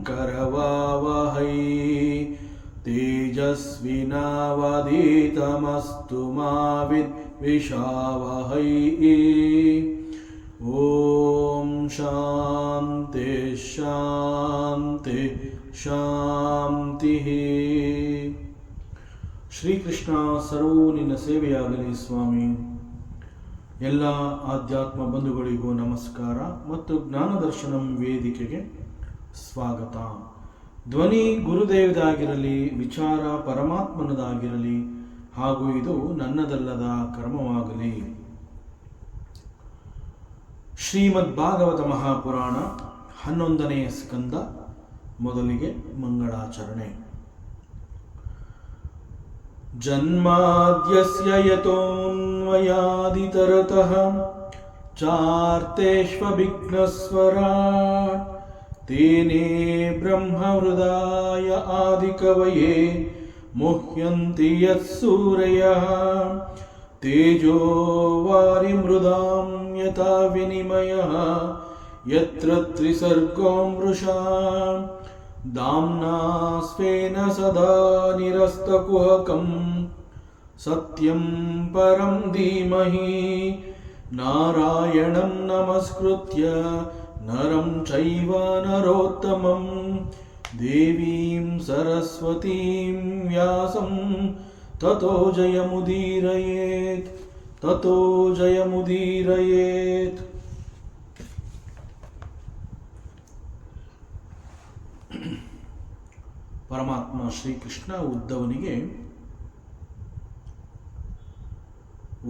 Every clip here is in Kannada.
करवावहै तेजस्विनावधीतमस्तु मा विद्विषावहै। ಓಂ ಶಾಂತಿ ಶಾಂತಿ ಶಾಂತಿ. ಶ್ರೀಕೃಷ್ಣ ಸರ್ವೂ ನಿನ್ನ ಸೇವೆಯಾಗಲಿ ಸ್ವಾಮಿ. ಎಲ್ಲ ಆಧ್ಯಾತ್ಮ ಬಂಧುಗಳಿಗೂ ನಮಸ್ಕಾರ ಮತ್ತು ಜ್ಞಾನದರ್ಶನಂ ವೇದಿಕೆಗೆ ಸ್ವಾಗತ. ಧ್ವನಿ ಗುರುದೇವದಾಗಿರಲಿ, ವಿಚಾರ ಪರಮಾತ್ಮನದಾಗಿರಲಿ, ಹಾಗೂ ಇದು ನನ್ನದಲ್ಲದ ಕರ್ಮವಾಗಲಿ. ಶ್ರೀಮದ್ ಭಾಗವತ ಮಹಾಪುರಾಣ 11ನೇ ಸ್ಕಂದ. ಮೊದಲಿಗೆ ಮಂಗಳಾಚರಣೆ. ಜನ್ಮಾದ್ಯಸ್ಯ ಯತೋನ್ವಯಾದಿತರತಃ ಚಾರ್ತೇಷ್ವವಿಘ್ನಸ್ವರಾಟ್ ತೇನೇ ಬ್ರಹ್ಮಹೃದಾಯ ಆದಿಕವಯೇ ಮುಹ್ಯಂತಿ ಯತ್ಸೂರಯಃ ತೇಜೋ ವಾರಿಮೃದಾಂ ಯಥಾ ವಿನಿಮಯಃ ಯತ್ರ ತ್ರಿಸರ್ಗೋ ಮೃಷಾ ದಾಮ್ನಾ ಸ್ವೇನ ಸದಾ ನಿರಸ್ತಕುಹಕಂ ಸತ್ಯಂ ಪರಂ ಧೀಮಹಿ ನಾರಾಯಣಂ ನಮಸ್ಕೃತ್ಯ ನರಂ ಚೈವ ನರೋತ್ತಮಂ ದೇವೀಂ ಸರಸ್ವತೀಂ ವ್ಯಾಸಂ ತತೋ ಜಯಮುದೀರಯೇತ್ ತತೋ ಜಯಮುದೀರಯೇತ್. ಪರಮಾತ್ಮ ಶ್ರೀಕೃಷ್ಣ ಉದ್ಧವನಿಗೆ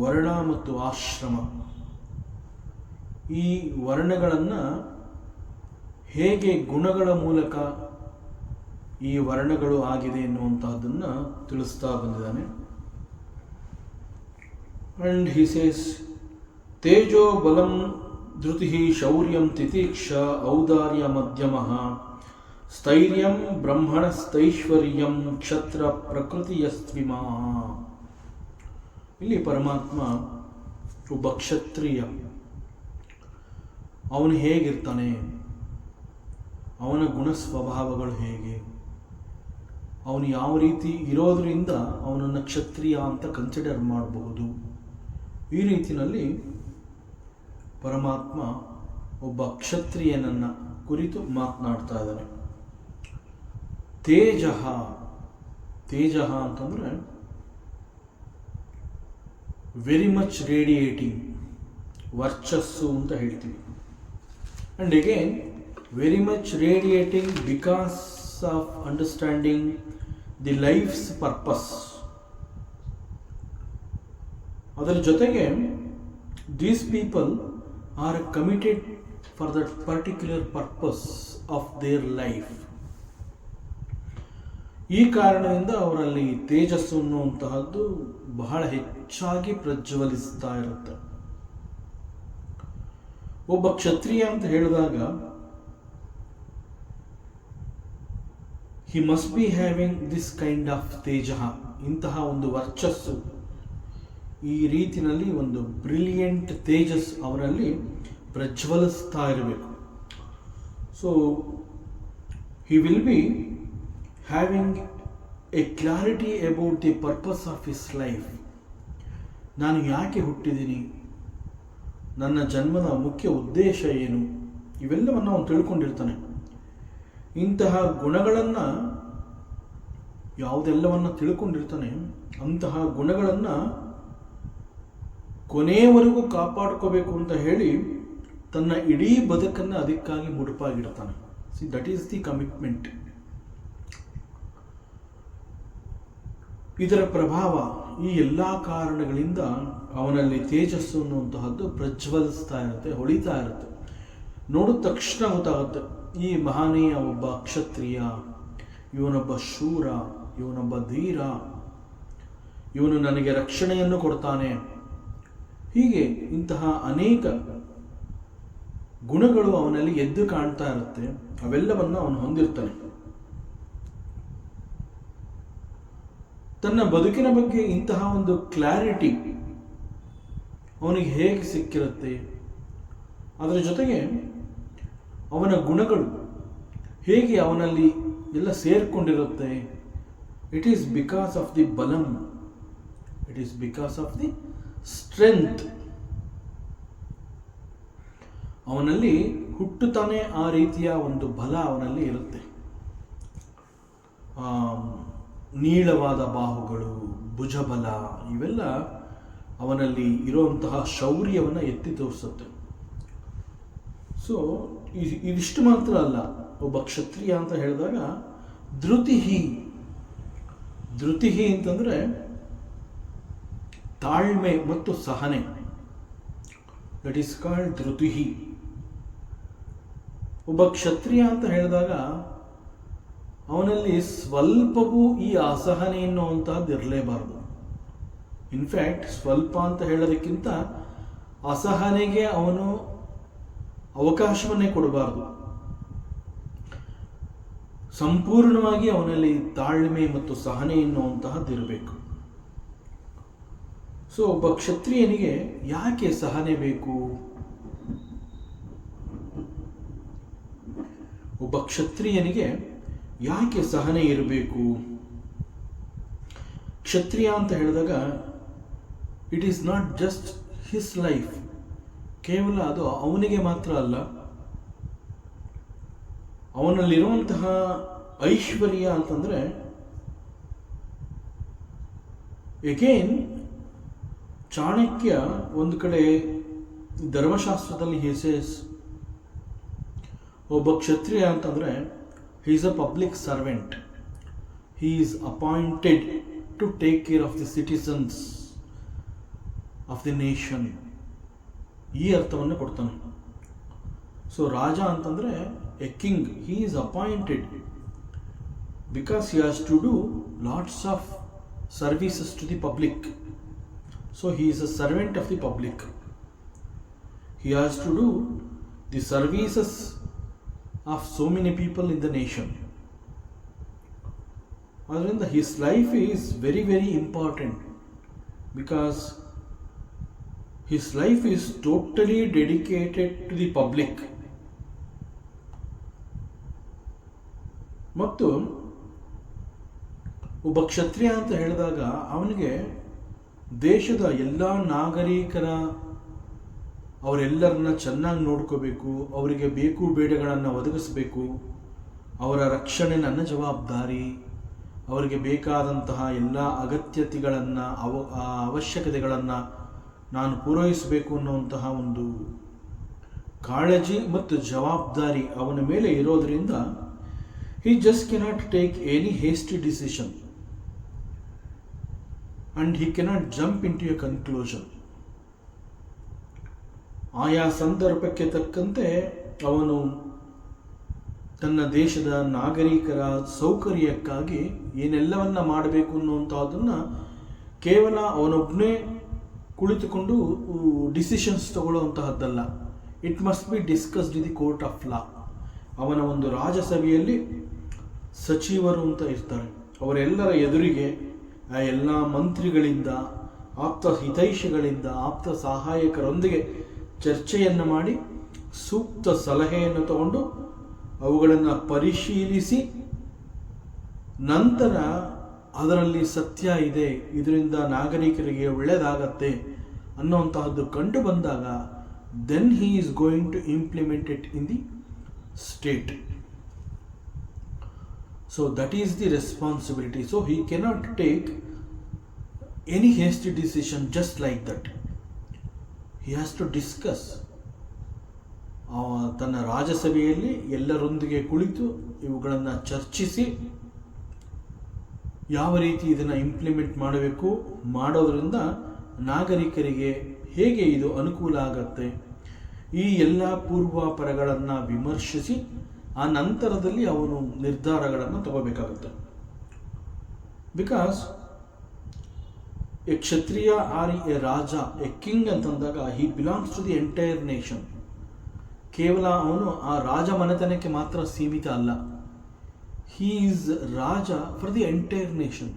ವರ್ಣ ಮತ್ತು ಆಶ್ರಮ, ಈ ವರ್ಣಗಳನ್ನು ಹೇಗೆ ಗುಣಗಳ ಮೂಲಕ ಈ ವರ್ಣಗಳು ಆಗಿದೆ ಎನ್ನುವಂತಹದ್ದನ್ನು ತಿಳಿಸ್ತಾ ಬಂದಿದ್ದಾನೆ. ಅಂಡ್ ಹಿ ಸೇಸ್ ತೇಜೋ ಬಲಂ ಧೃತಿ ಶೌರ್ಯಂ ತಿತೀಕ್ಷ ಔದಾರ್ಯ ಮಧ್ಯಮಃ ಸ್ಥೈರ್ಯಂ ಬ್ರಹ್ಮಣಸ್ತೈಶ್ವರ್ಯಂ ಕ್ಷತ್ರ ಪ್ರಕೃತಿಯಸ್ತ್ವಿಮಾ. ಇಲ್ಲಿ ಪರಮಾತ್ಮ ಒಬ್ಬ ಕ್ಷತ್ರಿಯ, ಅವನು ಹೇಗಿರ್ತಾನೆ, ಅವನ ಗುಣ ಸ್ವಭಾವಗಳು ಹೇಗೆ, ಅವನು ಯಾವ ರೀತಿ ಇರೋದರಿಂದ ಅವನನ್ನು ಕ್ಷತ್ರಿಯ ಅಂತ ಕನ್ಸಿಡರ್ ಮಾಡಬಹುದು. ಈ ರೀತಿಯಲ್ಲಿ ಪರಮಾತ್ಮ ಒಬ್ಬ ಕ್ಷತ್ರಿಯನನ್ನು ಕುರಿತು ಮಾತನಾಡ್ತಾ ಇದ್ದಾನೆ. ತೇಜ ಅಂತಂದರೆ ವೆರಿ ಮಚ್ ರೇಡಿಯೇಟಿಂಗ್, ವರ್ಚಸ್ಸು ಅಂತ ಹೇಳ್ತೀವಿ. And again very much radiating because of understanding the life's purpose. ಅದರ ಜೊತೆಗೆ these people are committed for that particular purpose of their life. ಈ ಕಾರಣದಿಂದ ಅವರಲ್ಲಿ ತೇಜಸ್ಸು ಅನ್ನುವಂತಹದ್ದು ಬಹಳ ಹೆಚ್ಚಾಗಿ ಪ್ರಜ್ವಲಿಸ್ತಾ ಇರುತ್ತೆ. ಒಬ್ಬ ಕ್ಷತ್ರಿಯ ಅಂತ ಹೇಳಿದಾಗ he must be having this kind of ತೇಜ, ಇಂತಹ ಒಂದು ವರ್ಚಸ್ಸು, ಈ ರೀತಿಯಲ್ಲಿ ಒಂದು ಬ್ರಿಲಿಯಂಟ್ ತೇಜಸ್ ಅವರಲ್ಲಿ ಪ್ರಜ್ವಲಿಸ್ತಾ ಇರಬೇಕು. So he will be having A clarity about the purpose of his life. ನಾನು ಯಾಕೆ ಹುಟ್ಟಿದ್ದೀನಿ, ನನ್ನ ಜನ್ಮದ ಮುಖ್ಯ ಉದ್ದೇಶ ಏನು, ಇವೆಲ್ಲವನ್ನು ಅವನು ತಿಳ್ಕೊಂಡಿರ್ತಾನೆ. ಇಂತಹ ಗುಣಗಳನ್ನು, ಯಾವುದೆಲ್ಲವನ್ನು ತಿಳ್ಕೊಂಡಿರ್ತಾನೆ, ಅಂತಹ ಗುಣಗಳನ್ನು ಕೊನೆಯವರೆಗೂ ಕಾಪಾಡ್ಕೋಬೇಕು ಅಂತ ಹೇಳಿ ತನ್ನ ಇಡೀ ಬದುಕನ್ನು ಅದಕ್ಕಾಗಿ ಮುಡುಪಾಗಿಡ್ತಾನೆ. See, that is the commitment. ಇದರ ಪ್ರಭಾವ, ಈ ಎಲ್ಲ ಕಾರಣಗಳಿಂದ ಅವನಲ್ಲಿ ತೇಜಸ್ಸು ಅನ್ನುವಂತಹದ್ದು ಪ್ರಜ್ವಲಿಸ್ತಾ ಇರುತ್ತೆ, ಹೊಳಿತಾ ಇರುತ್ತೆ. ನೋಡಿದ ತಕ್ಷಣ ಗೊತ್ತಾಗುತ್ತೆ, ಈ ಮಹನೀಯ ಒಬ್ಬ ಕ್ಷತ್ರಿಯ, ಇವನೊಬ್ಬ ಶೂರ, ಇವನೊಬ್ಬ ಧೀರ, ಇವನು ನನಗೆ ರಕ್ಷಣೆಯನ್ನು ಕೊಡ್ತಾನೆ. ಹೀಗೆ ಇಂತಹ ಅನೇಕ ಗುಣಗಳು ಅವನಲ್ಲಿ ಎದ್ದು ಕಾಣ್ತಾ ಇರುತ್ತೆ. ಅವೆಲ್ಲವನ್ನು ಅವನು ಹೊಂದಿರ್ತಾನೆ. ತನ್ನ ಬದುಕಿನ ಬಗ್ಗೆ ಇಂತಹ ಒಂದು ಕ್ಲಾರಿಟಿ ಅವನಿಗೆ ಹೇಗೆ ಸಿಕ್ಕಿರುತ್ತೆ, ಅದರ ಜೊತೆಗೆ ಅವನ ಗುಣಗಳು ಹೇಗೆ ಅವನಲ್ಲಿ ಎಲ್ಲ ಸೇರಿಕೊಂಡಿರುತ್ತೆ? It is because of the ಬಲಂ, it is because of the strength. ಅವನಲ್ಲಿ ಹುಟ್ಟುತ್ತಾನೆ ಆ ರೀತಿಯ ಒಂದು ಬಲ ಅವನಲ್ಲಿ ಇರುತ್ತೆ. ನೀಳವಾದ ಬಾಹುಗಳು, ಭುಜಬಲ, ಇವೆಲ್ಲ ಅವನಲ್ಲಿ ಇರುವಂತಹ ಶೌರ್ಯವನ್ನು ಎತ್ತಿ ತೋರಿಸುತ್ತೆ. ಸೊ ಇದಿಷ್ಟು ಮಾತ್ರ ಅಲ್ಲ, ಒಬ್ಬ ಕ್ಷತ್ರಿಯ ಅಂತ ಹೇಳಿದಾಗ ಧೃತಿಹಿ, ಧೃತಿಹಿ ಅಂತಂದರೆ ತಾಳ್ಮೆ ಮತ್ತು ಸಹನೆ, ದಟ್ ಈಸ್ ಕಾಲ್ಡ್ ಧೃತಿಹಿ. ಒಬ್ಬ ಕ್ಷತ್ರಿಯ ಅಂತ ಹೇಳಿದಾಗ ಅವನಲ್ಲಿ ಸ್ವಲ್ಪವೂ ಈ ಅಸಹನೆ ಎನ್ನುವಂತಹದ್ದು ಇರಲೇಬಾರದು. ಇನ್ಫ್ಯಾಕ್ಟ್ ಸ್ವಲ್ಪ ಅಂತ ಹೇಳೋದಕ್ಕಿಂತ ಅಸಹನೆಗೆ ಅವನು ಅವಕಾಶವನ್ನೇ ಕೊಡಬಾರದು. ಸಂಪೂರ್ಣವಾಗಿ ಅವನಲ್ಲಿ ತಾಳ್ಮೆ ಮತ್ತು ಸಹನೆ ಎನ್ನುವಂತಹದ್ದು ಇರಬೇಕು. ಸೊ ಒಬ್ಬ ಕ್ಷತ್ರಿಯನಿಗೆ ಯಾಕೆ ಸಹನೆ ಬೇಕು? ಒಬ್ಬ ಕ್ಷತ್ರಿಯನಿಗೆ ಯಾಕೆ ಸಹನೆ ಇರಬೇಕು? ಕ್ಷತ್ರಿಯ ಅಂತ ಹೇಳಿದಾಗ it is not just his life, ಕೇವಲ ಅದು ಅವನಿಗೆ ಮಾತ್ರ ಅಲ್ಲ, ಅವನಲ್ಲಿರುವಂತಹ ಐಶ್ವರ್ಯ ಅಂತಂದರೆ, ಎಗೇನ್ ಚಾಣಕ್ಯ ಒಂದು ಕಡೆ ಧರ್ಮಶಾಸ್ತ್ರದಲ್ಲಿ ಹೇಸೇಸ್ ಒಬ್ಬ ಕ್ಷತ್ರಿಯ ಅಂತಂದರೆ he is a public servant, he is appointed to take care of the citizens of the nation, ಈ ಅರ್ಥವನ್ನು ಕೊಡ್ತಾನೆ. ಸೊ ರಾಜ ಅಂತಂದರೆ A king, he is appointed because he has to do lots of services to the public. So he is a servant of the public, he has to do the services of so many people in the nation. Adrinda his life is very very important because his life is totally dedicated to the public. ಮತ್ತು ಒಬ್ಬ ಕ್ಷತ್ರಿಯ ಅಂತ ಹೇಳಿದಾಗ ಅವನಿಗೆ ದೇಶದ ಎಲ್ಲ ನಾಗರಿಕರ ಅವರೆಲ್ಲರನ್ನ ಚೆನ್ನಾಗಿ ನೋಡ್ಕೋಬೇಕು, ಅವರಿಗೆ ಬೇಕು ಬೇಡಗಳನ್ನು ಒದಗಿಸಬೇಕು, ಅವರ ರಕ್ಷಣೆ ನನ್ನ ಜವಾಬ್ದಾರಿ, ಅವರಿಗೆ ಬೇಕಾದಂತಹ ಎಲ್ಲ ಅಗತ್ಯತೆಗಳನ್ನು ಅವಶ್ಯಕತೆಗಳನ್ನು ನಾನು ಪೂರೈಸಬೇಕು ಅನ್ನುವಂತಹ ಒಂದು ಕಾಳಜಿ ಮತ್ತು ಜವಾಬ್ದಾರಿ ಅವನ ಮೇಲೆ ಇರೋದರಿಂದ he just cannot take any hasty decision and he cannot jump into a conclusion. ಆಯಾ ಸಂದರ್ಭಕ್ಕೆ ತಕ್ಕಂತೆ ಅವನು ತನ್ನ ದೇಶದ ನಾಗರಿಕರ ಸೌಕರ್ಯಕ್ಕಾಗಿ ಏನೆಲ್ಲವನ್ನ ಮಾಡಬೇಕು ಅನ್ನುವಂಥದ್ದನ್ನು ಕೇವಲ ಅವನೊಬ್ಬನೇ ಕುಳಿತುಕೊಂಡು ಡಿಸಿಷನ್ಸ್ ತಗೊಳ್ಳುವಂತಹದ್ದಲ್ಲ. It must be discussed in the court of law. ಅವನ ಒಂದು ರಾಜಸಭೆಯಲ್ಲಿ ಸಚಿವರು ಅಂತ ಇರ್ತಾರೆ, ಅವರೆಲ್ಲರ ಎದುರಿಗೆ ಆ ಎಲ್ಲ ಮಂತ್ರಿಗಳಿಂದ, ಆಪ್ತ ಹಿತೈಷಿಗಳಿಂದ, ಆಪ್ತ ಸಹಾಯಕರೊಂದಿಗೆ ಚರ್ಚೆಯನ್ನು ಮಾಡಿ ಸೂಕ್ತ ಸಲಹೆಯನ್ನು ತಗೊಂಡು ಅವುಗಳನ್ನು ಪರಿಶೀಲಿಸಿ ನಂತರ ಅದರಲ್ಲಿ ಸತ್ಯ ಇದೆ, ಇದರಿಂದ ನಾಗರಿಕರಿಗೆ ಒಳ್ಳೆಯದಾಗತ್ತೆ ಅನ್ನುವಂತಹದ್ದು ಕಂಡು ಬಂದಾಗ then he is going to implement it in the state. So that is the responsibility. So he cannot take any hasty decision just like that. He has to discuss. ತನ್ನ ರಾಜಸಭೆಯಲ್ಲಿ ಎಲ್ಲರೊಂದಿಗೆ ಕುಳಿತು ಇವುಗಳನ್ನು ಚರ್ಚಿಸಿ ಯಾವ ರೀತಿ ಇದನ್ನು ಇಂಪ್ಲಿಮೆಂಟ್ ಮಾಡಬೇಕು, ಮಾಡೋದ್ರಿಂದ ನಾಗರಿಕರಿಗೆ ಹೇಗೆ ಇದು ಅನುಕೂಲ ಆಗತ್ತೆ, ಈ ಎಲ್ಲ ಪೂರ್ವಾಪರಗಳನ್ನು ವಿಮರ್ಶಿಸಿ ಆ ನಂತರದಲ್ಲಿ ಅವನು ನಿರ್ಧಾರಗಳನ್ನು ತಗೋಬೇಕಾಗುತ್ತೆ. ಬಿಕಾಸ್ ಎ ಕ್ಷತ್ರಿಯ ಆರ್ ಎ ರಾಜ, ಎ ಕಿಂಗ್ ಅಂತಂದಾಗ he belongs to the entire nation. ಕೇವಲ ಅವನು ಆ ರಾಜ ಮನೆತನಕ್ಕೆ ಮಾತ್ರ ಸೀಮಿತ ಅಲ್ಲ, ಹಿ ಈಸ್ ರಾಜ ಫಾರ್ ದಿ ಎಂಟೈರ್ ನೇಷನ್.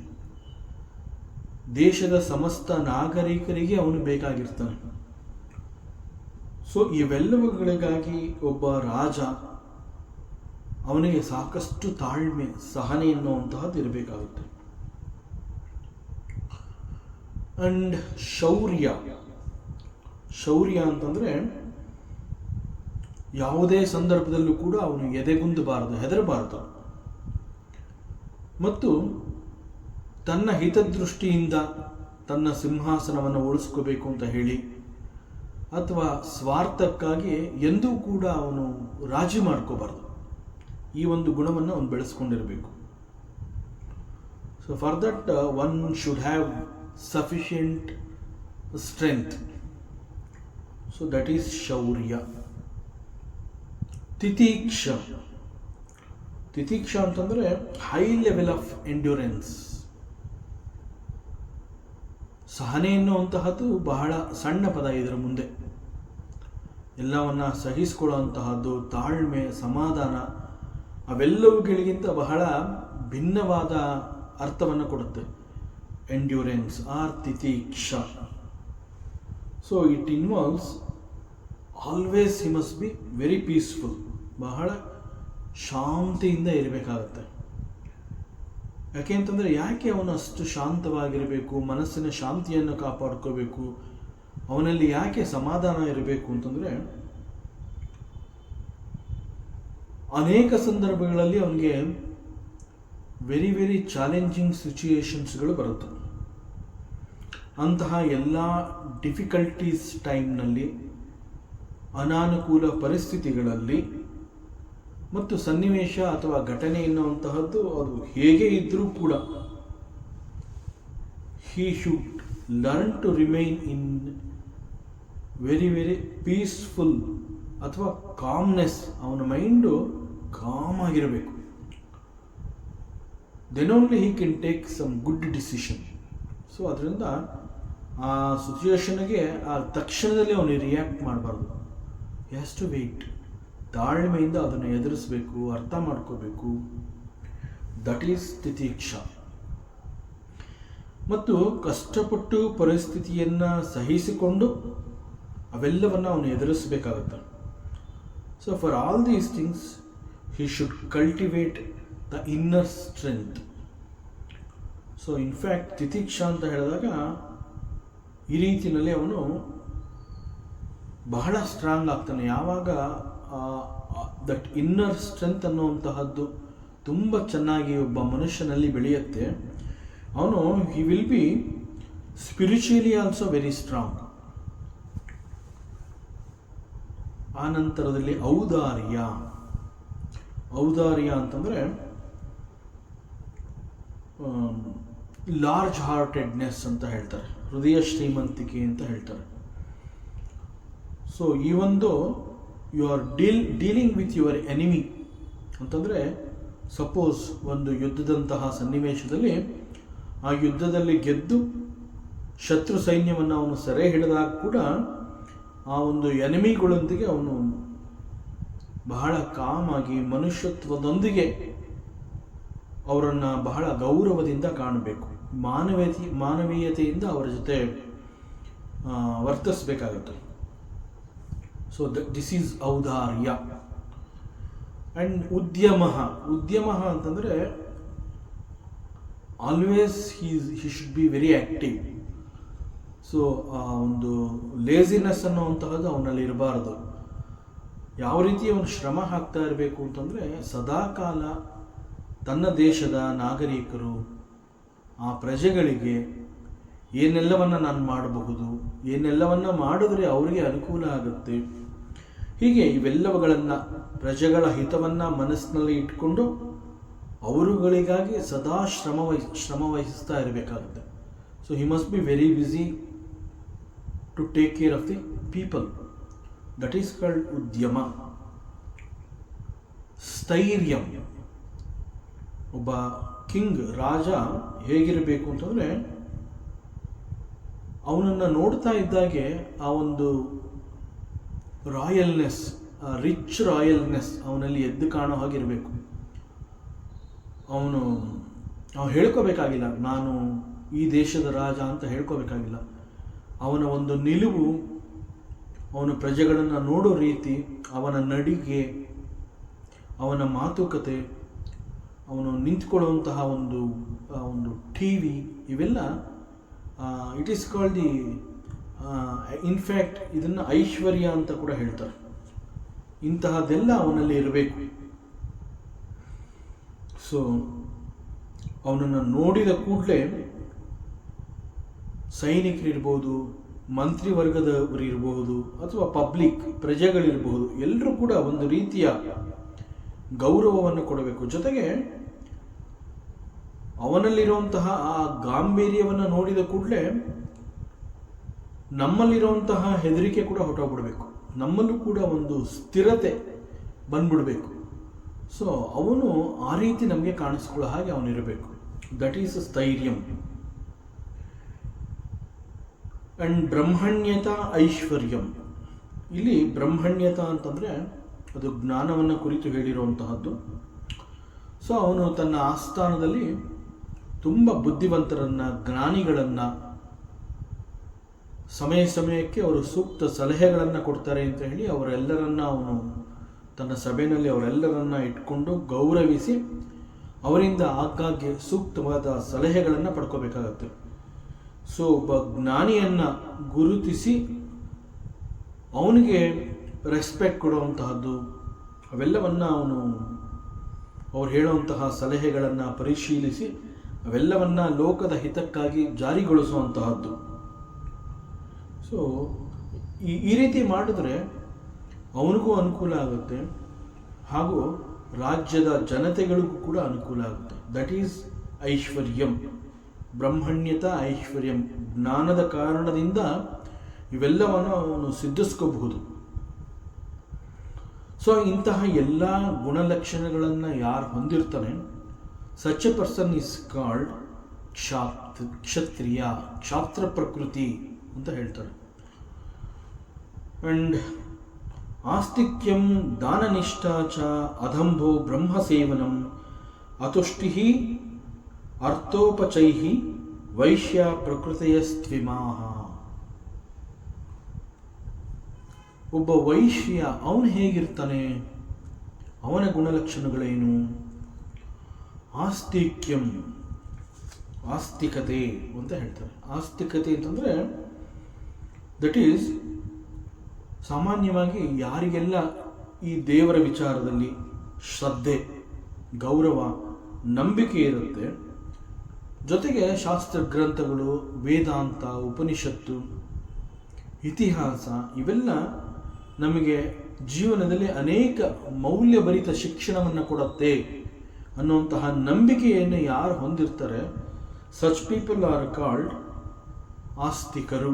ದೇಶದ ಸಮಸ್ತ ನಾಗರಿಕರಿಗೆ ಅವನು ಬೇಕಾಗಿರ್ತಾನೆ. ಸೊ ಇವೆಲ್ಲವುಗಳಿಗಾಗಿ ಒಬ್ಬ ರಾಜ ಅವನಿಗೆ ಸಾಕಷ್ಟು ತಾಳ್ಮೆ, ಸಹನೆ ಎನ್ನುವಂತಹದ್ದು ಇರಬೇಕಾಗುತ್ತೆ. ಅಂಡ್ ಶೌರ್ಯ ಅಂತಂದರೆ ಯಾವುದೇ ಸಂದರ್ಭದಲ್ಲೂ ಕೂಡ ಅವನು ಎದೆಗುಂದಬಾರದು, ಹೆದರಬಾರದು. ಮತ್ತು ತನ್ನ ಹಿತದೃಷ್ಟಿಯಿಂದ ತನ್ನ ಸಿಂಹಾಸನವನ್ನು ಉಳಿಸ್ಕೋಬೇಕು ಅಂತ ಹೇಳಿ ಅಥವಾ ಸ್ವಾರ್ಥಕ್ಕಾಗಿ ಎಂದೂ ಕೂಡ ಅವನು ರಾಜಿ ಮಾಡ್ಕೋಬಾರ್ದು. ಈ ಒಂದು ಗುಣವನ್ನು ಅವನು ಬೆಳೆಸ್ಕೊಂಡಿರಬೇಕು. So for that one should have sufficient strength. So that is ಶೌರ್ಯ. ತಿತೀಕ್ಷ ಅಂತಂದರೆ ಹೈ ಲೆವೆಲ್ ಆಫ್ ಎಂಡ್ಯೂರೆನ್ಸ್. ಸಹನೆ ಎನ್ನುವಂತಹದ್ದು ಬಹಳ ಸಣ್ಣ ಪದ. ಇದರ ಮುಂದೆ ಎಲ್ಲವನ್ನ ಸಹಿಸಿಕೊಳ್ಳುವಂತಹದ್ದು, ತಾಳ್ಮೆ, ಸಮಾಧಾನ, ಅವೆಲ್ಲವುಗಳಿಗಿಂತ ಬಹಳ ಭಿನ್ನವಾದ ಅರ್ಥವನ್ನು ಕೊಡುತ್ತೆ ಎಂಡ್ಯೂರೆನ್ಸ್ ಆರ್ ತಿತೀಕ್ಷ. So it involves always he must be very peaceful. ಬಹಳ ಶಾಂತಿಯಿಂದ ಇರಬೇಕಾಗತ್ತೆ. ಯಾಕೆಂತಂದರೆ ಯಾಕೆ ಅವನು ಅಷ್ಟು ಶಾಂತವಾಗಿರಬೇಕು, ಮನಸ್ಸಿನ ಶಾಂತಿಯನ್ನು ಕಾಪಾಡ್ಕೋಬೇಕು, ಅವನಲ್ಲಿ ಯಾಕೆ ಸಮಾಧಾನ ಇರಬೇಕು ಅಂತಂದರೆ, ಅನೇಕ ಸಂದರ್ಭಗಳಲ್ಲಿ ಅವನಿಗೆ ವೆರಿ ವೆರಿ ಚಾಲೆಂಜಿಂಗ್ ಸಿಚುಯೇಷನ್ಸ್ಗಳು ಬರುತ್ತೆ. ಅಂತಹ ಎಲ್ಲ ಡಿಫಿಕಲ್ಟೀಸ್ ಟೈಮ್ನಲ್ಲಿ, ಅನಾನುಕೂಲ ಪರಿಸ್ಥಿತಿಗಳಲ್ಲಿ ಮತ್ತು ಸನ್ನಿವೇಶ ಅಥವಾ ಘಟನೆ ಎನ್ನುವಂತಹದ್ದು ಅದು ಹೇಗೆ ಇದ್ದರೂ ಕೂಡ he should learn to remain in very very peaceful ಅಥವಾ ಕಾಮ್ನೆಸ್. ಅವನ ಮೈಂಡು ಕಾಮ್ ಆಗಿರಬೇಕು. Then only he can take some good decision. So ಅದರಿಂದ ಆ ಸಿಚುಯೇಷನ್ಗೆ ಆ ತಕ್ಷಣದಲ್ಲಿ ಅವನು ರಿಯಾಕ್ಟ್ ಮಾಡಬಾರ್ದು. He has to wait. ತಾಳ್ಮೆಯಿಂದ ಅದನ್ನು ಎದುರಿಸಬೇಕು, ಅರ್ಥ ಮಾಡ್ಕೋಬೇಕು. ದಟ್ ಈಸ್ ತಿತೀಕ್ಷ. ಮತ್ತು ಕಷ್ಟಪಟ್ಟು ಪರಿಸ್ಥಿತಿಯನ್ನು ಸಹಿಸಿಕೊಂಡು ಅವೆಲ್ಲವನ್ನು ಅವನು ಎದುರಿಸಬೇಕಾಗತ್ತೆ. So for all these things he should cultivate the inner strength. So in fact ತಿತೀಕ್ಷ ಅಂತ ಹೇಳಿದಾಗ ಈ ರೀತಿಯಲ್ಲಿ ಅವನು ಬಹಳ ಸ್ಟ್ರಾಂಗ್ ಆಗ್ತಾನೆ. ಯಾವಾಗ ದಟ್ ಇನ್ನರ್ ಸ್ಟ್ರೆಂತ್ ಅನ್ನುವಂತಹದ್ದು ತುಂಬ ಚೆನ್ನಾಗಿ ಒಬ್ಬ ಮನುಷ್ಯನಲ್ಲಿ ಬೆಳೆಯುತ್ತೆ, ಅವನು he will be spiritually also very strong. ಆ ನಂತರದಲ್ಲಿ ಔದಾರ್ಯ ಅಂತಂದರೆ ಲಾರ್ಜ್ ಹಾರ್ಟೆಡ್ನೆಸ್ ಅಂತ ಹೇಳ್ತಾರೆ, ಹೃದಯ ಶ್ರೀಮಂತಿಕೆ ಅಂತ ಹೇಳ್ತಾರೆ. ಸೊ ಈ ಒಂದು you are dealing with your enemy ಅಂತಂದರೆ, ಸಪೋಸ್ ಒಂದು ಯುದ್ಧದಂತಹ ಸನ್ನಿವೇಶದಲ್ಲಿ ಆ ಯುದ್ಧದಲ್ಲಿ ಗೆದ್ದು ಶತ್ರು ಸೈನ್ಯವನ್ನು ಅವನು ಸೆರೆ ಹಿಡಿದಾಗ ಕೂಡ ಆ ಒಂದು ಎನಿಮಿಗಳೊಂದಿಗೆ ಅವನು ಬಹಳ ಕಾಮಾಗಿ ಮನುಷ್ಯತ್ವದೊಂದಿಗೆ ಅವರನ್ನು ಬಹಳ ಗೌರವದಿಂದ ಕಾಣಬೇಕು, ಮಾನವೀಯತೆಯಿಂದ ಅವರ ಜೊತೆ ವರ್ತಿಸಬೇಕಾಗುತ್ತೆ. ಸೊ ದಿಸ್ ಈಸ್ ಔದಾರ್ಯ. ಆ್ಯಂಡ್ ಉದ್ಯಮ ಅಂತಂದರೆ always he should be very active. So ಆ ಒಂದು ಲೇಸಿನೆಸ್ ಅನ್ನುವಂತಹದ್ದು ಅವನಲ್ಲಿ ಇರಬಾರ್ದು. ಯಾವ ರೀತಿ ಅವನು ಶ್ರಮ ಹಾಕ್ತಾ ಇರಬೇಕು ಅಂತಂದರೆ, ಸದಾಕಾಲ ತನ್ನ ದೇಶದ ನಾಗರಿಕರು, ಆ ಪ್ರಜೆಗಳಿಗೆ ಏನೆಲ್ಲವನ್ನು ನಾನು ಮಾಡಬಹುದು, ಏನೆಲ್ಲವನ್ನು ಮಾಡಿದ್ರೆ ಅವರಿಗೆ ಅನುಕೂಲ ಆಗುತ್ತೆ, ಹೀಗೆ ಇವೆಲ್ಲವುಗಳನ್ನು ಪ್ರಜೆಗಳ ಹಿತವನ್ನು ಮನಸ್ಸಿನಲ್ಲಿ ಇಟ್ಕೊಂಡು ಅವರುಗಳಿಗಾಗಿ ಸದಾ ಶ್ರಮ ವಹಿಸ್ತಾ ಇರಬೇಕಾಗುತ್ತೆ. So he must be very busy to take care of the people. That is called ಉದ್ಯಮ. ಸ್ಥೈರ್ಯ. ಒಬ್ಬ ಕಿಂಗ್, ರಾಜ ಹೇಗಿರಬೇಕು ಅಂತಂದರೆ, ಅವನನ್ನು ನೋಡ್ತಾ ಇದ್ದಾಗೆ ಆ ಒಂದು ರಾಯಲ್ನೆಸ್, ರಿಚ್ ರಾಯಲ್ನೆಸ್ ಅವನಲ್ಲಿ ಎದ್ದು ಕಾಣೋ ಹಾಗಿರಬೇಕು. ಅವನು ಹೇಳ್ಕೋಬೇಕಾಗಿಲ್ಲ ನಾನು ಈ ದೇಶದ ರಾಜ ಅಂತ ಹೇಳ್ಕೋಬೇಕಾಗಿಲ್ಲ. ಅವನ ಒಂದು ನಿಲುವು, ಅವನ ಪ್ರಜೆಗಳನ್ನು ನೋಡೋ ರೀತಿ, ಅವನ ನಡಿಗೆ, ಅವನ ಮಾತುಕತೆ, ಅವನು ನಿಂತ್ಕೊಳ್ಳುವಂತಹ ಒಂದು ಒಂದು ಟಿ ವಿ, ಇವೆಲ್ಲ it is called the in fact ಇದನ್ನು ಐಶ್ವರ್ಯ ಅಂತ ಕೂಡ ಹೇಳ್ತಾರೆ. ಇಂತಹದ್ದೆಲ್ಲ ಅವನಲ್ಲಿ ಇರಬೇಕು. ಸೊ ಅವನನ್ನು ನೋಡಿದ ಕೂಡಲೇ ಸೈನಿಕರಿರ್ಬೋದು, ಮಂತ್ರಿವರ್ಗದವರು ಇರಬಹುದು, ಅಥವಾ ಪಬ್ಲಿಕ್ ಪ್ರಜೆಗಳಿರಬಹುದು, ಎಲ್ಲರೂ ಕೂಡ ಒಂದು ರೀತಿಯ ಗೌರವವನ್ನು ಕೊಡಬೇಕು. ಜೊತೆಗೆ ಅವನಲ್ಲಿರುವಂತಹ ಆ ಗಾಂಭೀರ್ಯವನ್ನು ನೋಡಿದ ಕೂಡಲೇ ನಮ್ಮಲ್ಲಿರುವಂತಹ ಹೆದರಿಕೆ ಕೂಡ ಹೊರಟೋಗ್ಬಿಡ್ಬೇಕು, ನಮ್ಮಲ್ಲೂ ಕೂಡ ಒಂದು ಸ್ಥಿರತೆ ಬಂದ್ಬಿಡ್ಬೇಕು. ಸೊ ಅವನು ಆ ರೀತಿ ನಮಗೆ ಕಾಣಿಸ್ಕೊಳ್ಳೋ ಹಾಗೆ ಅವನಿರಬೇಕು. ದಟ್ ಈಸ್ ಸ್ಥೈರ್ಯಂ. ಅಂಡ್ ಬ್ರಹ್ಮಣ್ಯತ ಐಶ್ವರ್ಯಂ. ಇಲ್ಲಿ ಬ್ರಹ್ಮಣ್ಯತ ಅಂತಂದರೆ ಅದು ಜ್ಞಾನವನ್ನು ಕುರಿತು ಹೇಳಿರುವಂತಹದ್ದು. ಸೊ ಅವನು ತನ್ನ ಆಸ್ಥಾನದಲ್ಲಿ ತುಂಬ ಬುದ್ಧಿವಂತರನ್ನು, ಜ್ಞಾನಿಗಳನ್ನು, ಸಮಯ ಸಮಯಕ್ಕೆ ಅವರು ಸೂಕ್ತ ಸಲಹೆಗಳನ್ನು ಕೊಡ್ತಾರೆ ಅಂತ ಹೇಳಿ ಅವರೆಲ್ಲರನ್ನ ಅವನು ತನ್ನ ಸಭೆಯಲ್ಲಿ ಅವರೆಲ್ಲರನ್ನ ಇಟ್ಕೊಂಡು ಗೌರವಿಸಿ ಅವರಿಂದ ಆಗಾಗ್ಗೆ ಸೂಕ್ತವಾದ ಸಲಹೆಗಳನ್ನು ಪಡ್ಕೋಬೇಕಾಗತ್ತೆ. ಸೊ ಒಬ್ಬ ಜ್ಞಾನಿಯನ್ನು ಗುರುತಿಸಿ ಅವನಿಗೆ ರೆಸ್ಪೆಕ್ಟ್ ಕೊಡುವಂತಹದ್ದು, ಅವೆಲ್ಲವನ್ನು ಅವ್ರು ಹೇಳುವಂತಹ ಸಲಹೆಗಳನ್ನು ಪರಿಶೀಲಿಸಿ ಅವೆಲ್ಲವನ್ನ ಲೋಕದ ಹಿತಕ್ಕಾಗಿ ಜಾರಿಗೊಳಿಸುವಂತಹದ್ದು. ಸೊ ಈ ರೀತಿ ಮಾಡಿದ್ರೆ ಅವನಿಗೂ ಅನುಕೂಲ ಆಗುತ್ತೆ, ಹಾಗೂ ರಾಜ್ಯದ ಜನತೆಗಳಿಗೂ ಕೂಡ ಅನುಕೂಲ ಆಗುತ್ತೆ. ದಟ್ ಈಸ್ ಐಶ್ವರ್ಯಂ. ಬ್ರಹ್ಮಣ್ಯತ ಐಶ್ವರ್ಯಂ. ಜ್ಞಾನದ ಕಾರಣದಿಂದ ಇವೆಲ್ಲವನ್ನು ಅವನು ಸಿದ್ಧಿಸ್ಕೋಬಹುದು. ಸೊ ಇಂತಹ ಎಲ್ಲ ಗುಣಲಕ್ಷಣಗಳನ್ನು ಯಾರು ಹೊಂದಿರ್ತಾನೆ, such a person is called ಕ್ಷತ್ರಿಯ, ಕ್ಷಾತ್ರ ಪ್ರಕೃತಿ ಅಂತ ಹೇಳ್ತಾರೆ. ಅಂಡ್ ಆಸ್ತಿಕ್ಯಂ ದಾನನಿಷ್ಠಾ ಚ ಅಧಂಭೋ ಬ್ರಹ್ಮಸೇವನಂ ಅತುಷ್ಟಿ ಅರ್ಥೋಪಚೈ ವೈಶ್ಯ ಪ್ರಕೃತಿಯಸ್ತ್ವಿಮಾಹ. ಒಬ್ಬ ವೈಶ್ಯ ಅವನು ಹೇಗಿರ್ತಾನೆ, ಅವನ ಗುಣಲಕ್ಷಣಗಳೇನು? ಆಸ್ತಿಕ್ಯಂ, ಆಸ್ತಿಕತೆ ಅಂತ ಹೇಳ್ತಾರೆ. ಆಸ್ತಿಕತೆ ಅಂತಂದರೆ ದಟ್ ಈಸ್ ಸಾಮಾನ್ಯವಾಗಿ ಯಾರಿಗೆಲ್ಲ ಈ ದೇವರ ವಿಚಾರದಲ್ಲಿ ಶ್ರದ್ಧೆ, ಗೌರವ, ನಂಬಿಕೆ ಇರುತ್ತೆ, ಜೊತೆಗೆ ಶಾಸ್ತ್ರ ಗ್ರಂಥಗಳು, ವೇದಾಂತ, ಉಪನಿಷತ್ತು, ಇತಿಹಾಸ ಇವೆಲ್ಲ ನಮಗೆ ಜೀವನದಲ್ಲಿ ಅನೇಕ ಮೌಲ್ಯಭರಿತ ಶಿಕ್ಷಣವನ್ನು ಕೊಡುತ್ತೆ ಅನ್ನುವಂತಹ ನಂಬಿಕೆಯನ್ನು ಯಾರು ಹೊಂದಿರ್ತಾರೆ, ಸಚ್ ಪೀಪಲ್ ಆರ್ ಕಾಲ್ಡ್ ಆಸ್ತಿಕರು.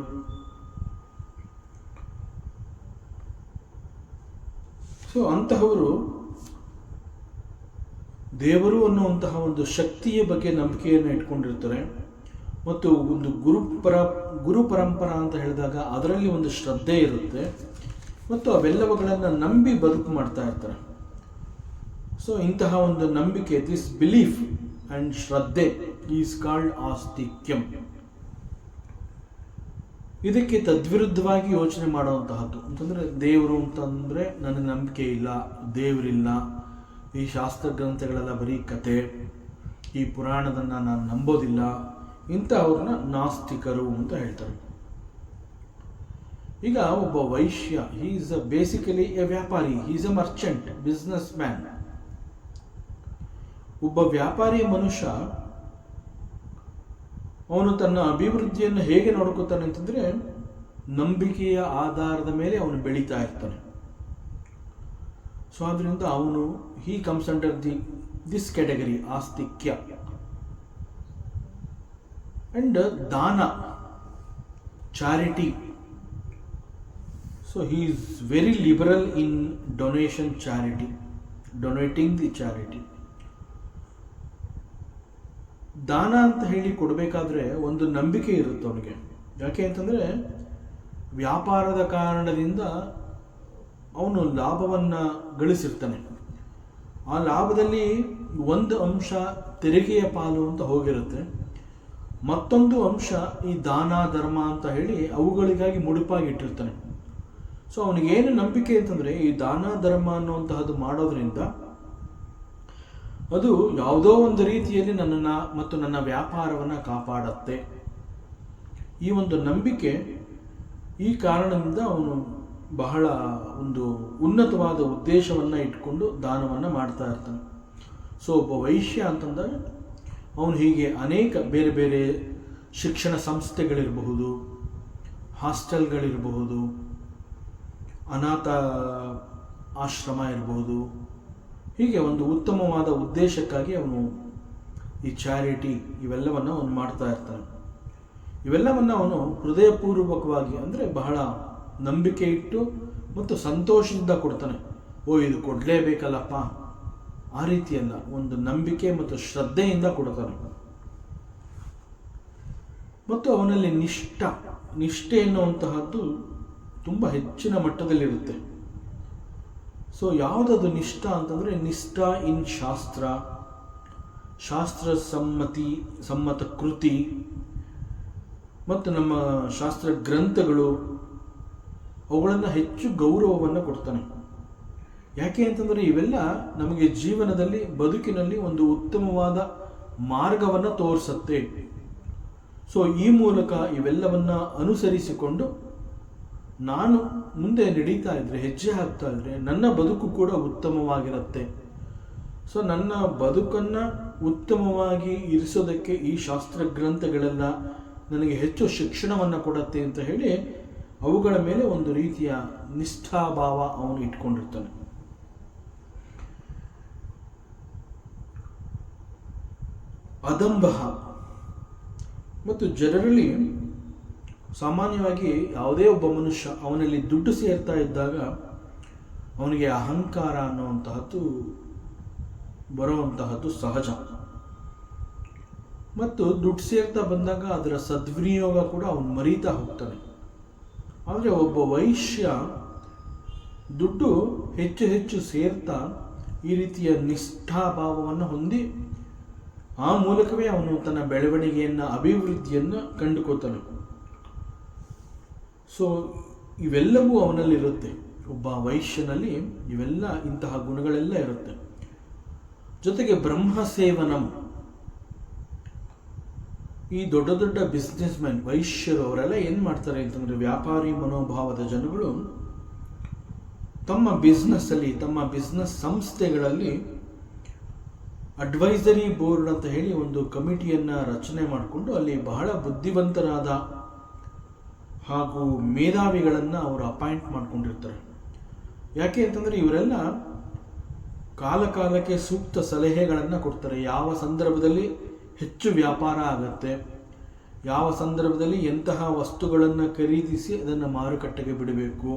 ಸೊ ಅಂತಹವರು ದೇವರು ಅನ್ನುವಂತಹ ಒಂದು ಶಕ್ತಿಯ ಬಗ್ಗೆ ನಂಬಿಕೆಯನ್ನು ಇಟ್ಕೊಂಡಿರ್ತಾರೆ, ಮತ್ತು ಒಂದು ಗುರು ಪರಂಪರಾ ಅಂತ ಹೇಳಿದಾಗ ಅದರಲ್ಲಿ ಒಂದು ಶ್ರದ್ಧೆ ಇರುತ್ತೆ, ಮತ್ತು ಅವೆಲ್ಲವುಗಳನ್ನು ನಂಬಿ ಬದುಕು ಮಾಡ್ತಾ ಇರ್ತಾರೆ. ಸೊ ಇಂತಹ ಒಂದು ನಂಬಿಕೆ, ದಿಸ್ ಬಿಲೀಫ್ ಆ್ಯಂಡ್ ಶ್ರದ್ಧೆ ಈಸ್ ಕಾಲ್ಡ್ ಆಸ್ತಿಕ್ಯಂ. ಇದಕ್ಕೆ ತದ್ವಿರುದ್ಧವಾಗಿ ಯೋಚನೆ ಮಾಡುವಂತಹದ್ದು ಅಂತಂದರೆ, ದೇವರು ಅಂತಂದರೆ ನನಗೆ ನಂಬಿಕೆ ಇಲ್ಲ, ದೇವರಿಲ್ಲ, ಈ ಶಾಸ್ತ್ರ ಗ್ರಂಥಗಳೆಲ್ಲ ಬರೀ ಕತೆ, ಈ ಪುರಾಣದನ್ನು ನಾನು ನಂಬೋದಿಲ್ಲ, ಇಂಥವ್ರನ್ನ ನಾಸ್ತಿಕರು ಅಂತ ಹೇಳ್ತಾರೆ. ಈಗ ಒಬ್ಬ ವೈಶ್ಯ, ಹಿ ಈಸ್ ಬೇಸಿಕಲಿ ಎ ವ್ಯಾಪಾರಿ, ಹಿ is A Merchant, business man. ಒಬ್ಬ ವ್ಯಾಪಾರಿ ಮನುಷ್ಯ ಅವನು ತನ್ನ ಅಭಿವೃದ್ಧಿಯನ್ನು ಹೇಗೆ ನೋಡ್ಕೋತಾನೆ ಅಂತಂದರೆ, ನಂಬಿಕೆಯ ಆಧಾರದ ಮೇಲೆ ಅವನು ಬೆಳೀತಾ ಇರ್ತಾನೆ. ಸೊ ಆದ್ದರಿಂದ ಅವನು he comes under this category, ಆಸ್ತಿಕ್ಯ. ಅಂಡ್ ದಾನ, charity. So he is very liberal in donation, charity, donating the charity. ದಾನ ಅಂತ ಹೇಳಿ ಕೊಡಬೇಕಾದ್ರೆ ಒಂದು ನಂಬಿಕೆ ಇರುತ್ತೆ ಅವನಿಗೆ. ಯಾಕೆ ಅಂತಂದರೆ, ವ್ಯಾಪಾರದ ಕಾರಣದಿಂದ ಅವನು ಲಾಭವನ್ನು ಗಳಿಸಿರ್ತಾನೆ. ಆ ಲಾಭದಲ್ಲಿ ಒಂದು ಅಂಶ ತೆರಿಗೆಯ ಪಾಲು ಅಂತ ಹೋಗಿರುತ್ತೆ, ಮತ್ತೊಂದು ಅಂಶ ಈ ದಾನ ಧರ್ಮ ಅಂತ ಹೇಳಿ ಅವುಗಳಿಗಾಗಿ ಮುಡುಪಾಗಿಟ್ಟಿರ್ತಾನೆ. ಸೊ ಅವನಿಗೇನು ನಂಬಿಕೆ ಅಂತಂದರೆ, ಈ ದಾನ ಧರ್ಮ ಅನ್ನುವಂತಹದ್ದು ಮಾಡೋದ್ರಿಂದ ಅದು ಯಾವುದೋ ಒಂದು ರೀತಿಯಲ್ಲಿ ನನ್ನನ್ನು ಮತ್ತು ನನ್ನ ವ್ಯಾಪಾರವನ್ನು ಕಾಪಾಡುತ್ತೆ. ಈ ಒಂದು ನಂಬಿಕೆ, ಈ ಕಾರಣದಿಂದ ಅವನು ಬಹಳ ಒಂದು ಉನ್ನತವಾದ ಉದ್ದೇಶವನ್ನು ಇಟ್ಕೊಂಡು ದಾನವನ್ನು ಮಾಡ್ತಾ ಇರ್ತಾನೆ. ಸೊ ಒಬ್ಬ ವೈಶ್ಯ ಅಂತಂದಾಗ ಅವನು ಹೀಗೆ ಅನೇಕ ಬೇರೆ ಬೇರೆ ಶಿಕ್ಷಣ ಸಂಸ್ಥೆಗಳಿರಬಹುದು, ಹಾಸ್ಟೆಲ್ಗಳಿರಬಹುದು, ಅನಾಥ ಆಶ್ರಮ ಇರಬಹುದು, ಹೀಗೆ ಒಂದು ಉತ್ತಮವಾದ ಉದ್ದೇಶಕ್ಕಾಗಿ ಅವನು ಈ ಚಾರಿಟಿ ಇವೆಲ್ಲವನ್ನು ಅವನು ಮಾಡ್ತಾ ಇರ್ತಾನೆ. ಇವೆಲ್ಲವನ್ನು ಅವನು ಹೃದಯಪೂರ್ವಕವಾಗಿ, ಅಂದರೆ ಬಹಳ ನಂಬಿಕೆ ಇಟ್ಟು ಮತ್ತು ಸಂತೋಷದಿಂದ ಕೊಡ್ತಾನೆ. ಇದು ಕೊಡಲೇಬೇಕಲ್ಲಪ್ಪ, ಆ ರೀತಿಯಲ್ಲ, ಒಂದು ನಂಬಿಕೆ ಮತ್ತು ಶ್ರದ್ಧೆಯಿಂದ ಕೊಡ್ತಾನೆ. ಮತ್ತು ಅವನಲ್ಲಿ ನಿಷ್ಠೆ ಎನ್ನುವಂತಹದ್ದು ತುಂಬ ಹೆಚ್ಚಿನ ಮಟ್ಟದಲ್ಲಿರುತ್ತೆ. ಸೊ ಯಾವುದದು ನಿಷ್ಠ ಅಂತಂದರೆ, ನಿಷ್ಠ ಇನ್ ಶಾಸ್ತ್ರ ಸಮ್ಮತ ಕೃತಿ ಮತ್ತು ನಮ್ಮ ಶಾಸ್ತ್ರ ಗ್ರಂಥಗಳು, ಅವುಗಳನ್ನು ಹೆಚ್ಚು ಗೌರವವನ್ನು ಕೊಡ್ತಾನೆ. ಯಾಕೆ ಅಂತಂದರೆ ಇವೆಲ್ಲ ನಮಗೆ ಜೀವನದಲ್ಲಿ, ಬದುಕಿನಲ್ಲಿ ಒಂದು ಉತ್ತಮವಾದ ಮಾರ್ಗವನ್ನು ತೋರಿಸುತ್ತೆ. ಸೊ ಈ ಮೂಲಕ ಇವೆಲ್ಲವನ್ನು ಅನುಸರಿಸಿಕೊಂಡು ನಾನು ಮುಂದೆ ನಡೀತಾ ಇದ್ದರೆ, ಹೆಜ್ಜೆ ಹಾಕ್ತಾ ಇದ್ದರೆ ನನ್ನ ಬದುಕು ಕೂಡ ಉತ್ತಮವಾಗಿರುತ್ತೆ. ಸೊ ನನ್ನ ಬದುಕನ್ನು ಉತ್ತಮವಾಗಿ ಇರಿಸೋದಕ್ಕೆ ಈ ಶಾಸ್ತ್ರ ಗ್ರಂಥಗಳೆಲ್ಲ ನನಗೆ ಹೆಚ್ಚು ಶಿಕ್ಷಣವನ್ನು ಕೊಡುತ್ತೆ ಅಂತ ಹೇಳಿ ಅವುಗಳ ಮೇಲೆ ಒಂದು ರೀತಿಯ ನಿಷ್ಠಾಭಾವ ಅವನು ಇಟ್ಕೊಂಡಿರ್ತಾನೆ. ಅದಂಬ ಮತ್ತು ಜನರಲ್ಲಿ ಸಾಮಾನ್ಯವಾಗಿ ಯಾವುದೇ ಒಬ್ಬ ಮನುಷ್ಯ ಅವನಲ್ಲಿ ದುಡ್ಡು ಸೇರ್ತಾ ಇದ್ದಾಗ ಅವನಿಗೆ ಅಹಂಕಾರ ಅನ್ನುವಂತಹದ್ದು ಬರುವಂತಹದ್ದು ಸಹಜ. ಮತ್ತು ದುಡ್ಡು ಸೇರ್ತಾ ಬಂದಾಗ ಅದರ ಸದ್ವಿನಿಯೋಗ ಕೂಡ ಅವನು ಮರೀತಾ ಹೋಗ್ತಾನೆ. ಆದರೆ ಒಬ್ಬ ವೈಶ್ಯ ದುಡ್ಡು ಹೆಚ್ಚು ಹೆಚ್ಚು ಸೇರ್ತಾ ಈ ರೀತಿಯ ನಿಷ್ಠಾಭಾವವನ್ನು ಹೊಂದಿ ಆ ಮೂಲಕವೇ ಅವನು ತನ್ನ ಬೆಳವಣಿಗೆಯನ್ನು, ಅಭಿವೃದ್ಧಿಯನ್ನು ಕಂಡುಕೋತಾನೆ. ಸೊ ಇವೆಲ್ಲವೂ ಅವನಲ್ಲಿರುತ್ತೆ. ಒಬ್ಬ ವೈಶ್ಯನಲ್ಲಿ ಇವೆಲ್ಲ, ಇಂತಹ ಗುಣಗಳೆಲ್ಲ ಇರುತ್ತೆ. ಜೊತೆಗೆ ಬ್ರಹ್ಮ ಸೇವನಂ, ಈ ದೊಡ್ಡ ದೊಡ್ಡ ಬಿಸ್ನೆಸ್ ಮ್ಯಾನ್ ವೈಶ್ಯರು ಅವರೆಲ್ಲ ಏನು ಮಾಡ್ತಾರೆ ಅಂತಂದರೆ, ವ್ಯಾಪಾರಿ ಮನೋಭಾವದ ಜನಗಳು ತಮ್ಮ ಬಿಸ್ನೆಸ್ಸಲ್ಲಿ, ತಮ್ಮ ಬಿಸ್ನೆಸ್ ಸಂಸ್ಥೆಗಳಲ್ಲಿ ಅಡ್ವೈಸರಿ ಬೋರ್ಡ್ ಅಂತ ಹೇಳಿ ಒಂದು ಕಮಿಟಿಯನ್ನು ರಚನೆ ಮಾಡಿಕೊಂಡು ಅಲ್ಲಿ ಬಹಳ ಬುದ್ಧಿವಂತರಾದ ಹಾಗೂ ಮೇಧಾವಿಗಳನ್ನು ಅವರು ಅಪಾಯಿಂಟ್ ಮಾಡ್ಕೊಂಡಿರ್ತಾರೆ. ಯಾಕೆ ಅಂತಂದರೆ ಇವರೆಲ್ಲ ಕಾಲಕ್ಕೆ ಸೂಕ್ತ ಸಲಹೆಗಳನ್ನು ಕೊಡ್ತಾರೆ. ಯಾವ ಸಂದರ್ಭದಲ್ಲಿ ಹೆಚ್ಚು ವ್ಯಾಪಾರ ಆಗುತ್ತೆ, ಯಾವ ಸಂದರ್ಭದಲ್ಲಿ ಎಂತಹ ವಸ್ತುಗಳನ್ನು ಖರೀದಿಸಿ ಅದನ್ನು ಮಾರುಕಟ್ಟೆಗೆ ಬಿಡಬೇಕು,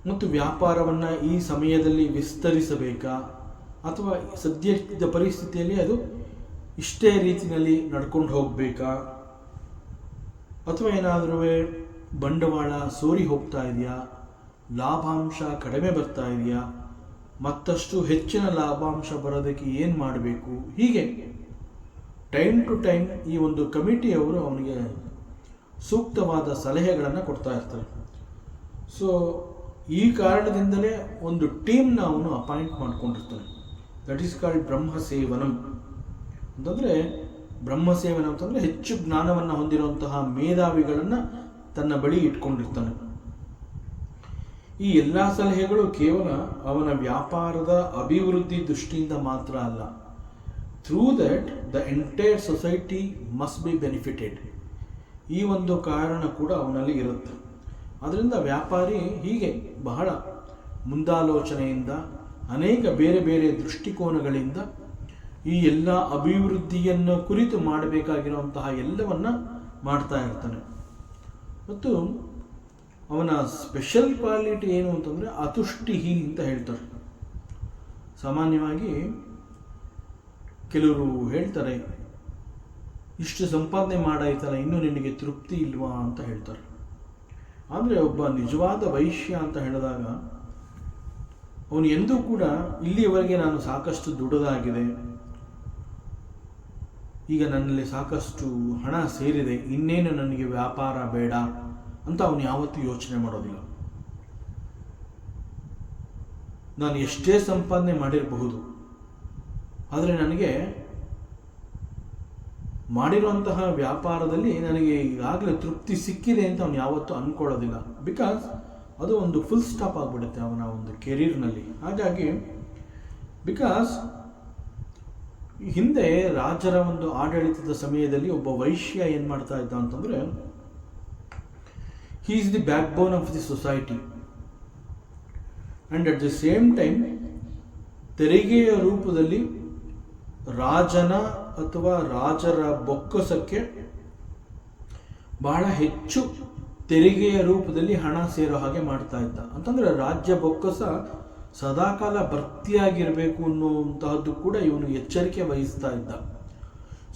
ಮತ್ತು ವ್ಯಾಪಾರವನ್ನು ಈ ಸಮಯದಲ್ಲಿ ವಿಸ್ತರಿಸಬೇಕಾ ಅಥವಾ ಸದ್ಯದ ಪರಿಸ್ಥಿತಿಯಲ್ಲಿ ಅದು ಇಷ್ಟೇ ರೀತಿಯಲ್ಲಿ ನಡ್ಕೊಂಡು ಹೋಗಬೇಕಾ, ಅಥವಾ ಏನಾದರೂ ಬಂಡವಾಳ ಸೋರಿ ಹೋಗ್ತಾ ಇದೆಯಾ, ಲಾಭಾಂಶ ಕಡಿಮೆ ಬರ್ತಾ ಇದೆಯಾ, ಮತ್ತಷ್ಟು ಹೆಚ್ಚಿನ ಲಾಭಾಂಶ ಬರೋದಕ್ಕೆ ಏನು ಮಾಡಬೇಕು, ಹೀಗೆ ಟೈಮ್ ಟು ಟೈಮ್ ಈ ಒಂದು ಕಮಿಟಿಯವರು ಅವನಿಗೆ ಸೂಕ್ತವಾದ ಸಲಹೆಗಳನ್ನು ಕೊಡ್ತಾ ಇರ್ತಾರೆ. ಸೊ ಈ ಕಾರಣದಿಂದಲೇ ಒಂದು ಟೀಮ್ನ ಅವನು ಅಪಾಯಿಂಟ್ ಮಾಡ್ಕೊಂಡಿರ್ತಾನೆ. ದಟ್ ಈಸ್ ಕಾಲ್ಡ್ ಬ್ರಹ್ಮ ಸೇವನಂ ಅಂತಂದರೆ, ಬ್ರಹ್ಮ ಸೇವನ ಅಂತಂದರೆ ಹೆಚ್ಚು ಜ್ಞಾನವನ್ನು ಹೊಂದಿರುವಂತಹ ಮೇಧಾವಿಗಳನ್ನು ತನ್ನ ಬಳಿ ಇಟ್ಕೊಂಡಿರ್ತಾನೆ. ಈ ಎಲ್ಲ ಸಲಹೆಗಳು ಕೇವಲ ಅವನ ವ್ಯಾಪಾರದ ಅಭಿವೃದ್ಧಿ ದೃಷ್ಟಿಯಿಂದ ಮಾತ್ರ ಅಲ್ಲ. Through that the entire society must be benefited, ಈ ಒಂದು ಕಾರಣ ಕೂಡ ಅವನಲ್ಲಿ ಇರುತ್ತೆ. ಅದರಿಂದ ವ್ಯಾಪಾರಿ ಹೀಗೆ ಬಹಳ ಮುಂದಾಲೋಚನೆಯಿಂದ, ಅನೇಕ ಬೇರೆ ಬೇರೆ ದೃಷ್ಟಿಕೋನಗಳಿಂದ ಈ ಎಲ್ಲ ಅಭಿವೃದ್ಧಿಯನ್ನು ಕುರಿತು ಮಾಡಬೇಕಾಗಿರುವಂತಹ ಎಲ್ಲವನ್ನ ಮಾಡ್ತಾ ಇರ್ತಾನೆ. ಮತ್ತು ಅವನ ಸ್ಪೆಷಲ್ ಕ್ವಾಲಿಟಿ ಏನು ಅಂತಂದರೆ ಅತುಷ್ಟಿಹಿ ಅಂತ ಹೇಳ್ತಾರೆ. ಸಾಮಾನ್ಯವಾಗಿ ಕೆಲವರು ಹೇಳ್ತಾರೆ, ಇಷ್ಟು ಸಂಪಾದನೆ ಮಾಡಾಯ್ತಲ್ಲ, ಇನ್ನೂ ನಿನಗೆ ತೃಪ್ತಿ ಇಲ್ವಾ ಅಂತ ಹೇಳ್ತಾರೆ. ಆದರೆ ಒಬ್ಬ ನಿಜವಾದ ವೈಶ್ಯ ಅಂತ ಹೇಳಿದಾಗ ಅವನು ಎಂದೂ ಕೂಡ ಇಲ್ಲಿಯವರೆಗೆ ನಾನು ಸಾಕಷ್ಟು ದುಡಿದಾಗಿದೆ, ಈಗ ನನ್ನಲ್ಲಿ ಸಾಕಷ್ಟು ಹಣ ಸೇರಿದೆ, ಇನ್ನೇನು ನನಗೆ ವ್ಯಾಪಾರ ಬೇಡ ಅಂತ ಅವನು ಯಾವತ್ತೂ ಯೋಚನೆ ಮಾಡೋದಿಲ್ಲ. ನಾನು ಎಷ್ಟೇ ಸಂಪಾದನೆ ಮಾಡಿರಬಹುದು, ಆದರೆ ನನಗೆ ಮಾಡಿರುವಂತಹ ವ್ಯಾಪಾರದಲ್ಲಿ ನನಗೆ ಈಗಾಗಲೇ ತೃಪ್ತಿ ಸಿಕ್ಕಿದೆ ಅಂತ ಅವನು ಯಾವತ್ತೂ ಅಂದ್ಕೊಳ್ಳೋದಿಲ್ಲ. ಬಿಕಾಸ್ ಅದು ಒಂದು ಫುಲ್ ಸ್ಟಾಪ್ ಆಗಿಬಿಡುತ್ತೆ ಅವನ ಒಂದು ಕೆರೀರ್ನಲ್ಲಿ. ಹಾಗಾಗಿ ಬಿಕಾಸ್ ಹಿಂದೆ ರಾಜರ ಒಂದು ಆಡಳಿತದ ಸಮಯದಲ್ಲಿ ಒಬ್ಬ ವೈಶ್ಯ ಏನು ಮಾಡ್ತಾ ಇದ್ದ ಅಂತಂದರೆ, he is the back bone of the society and at the same time ತೆರಿಗೆಯ ರೂಪದಲ್ಲಿ ರಾಜನ ಅಥವಾ ರಾಜರ ಬೊಕ್ಕಸಕ್ಕೆ ಬಹಳ ಹೆಚ್ಚು ತೆರಿಗೆಯ ರೂಪದಲ್ಲಿ ಹಣ ಸೇರೋ ಹಾಗೆ ಮಾಡ್ತಾ ಇದ್ದ. ಅಂತಂದರೆ ರಾಜ್ಯ ಬೊಕ್ಕಸ ಸದಾಕಾಲ ಭರ್ತಿಯಾಗಿರಬೇಕು ಅನ್ನುವಂತಹದ್ದು ಕೂಡ ಇವನು ಎಚ್ಚರಿಕೆ ವಹಿಸ್ತಾ ಇದ್ದ.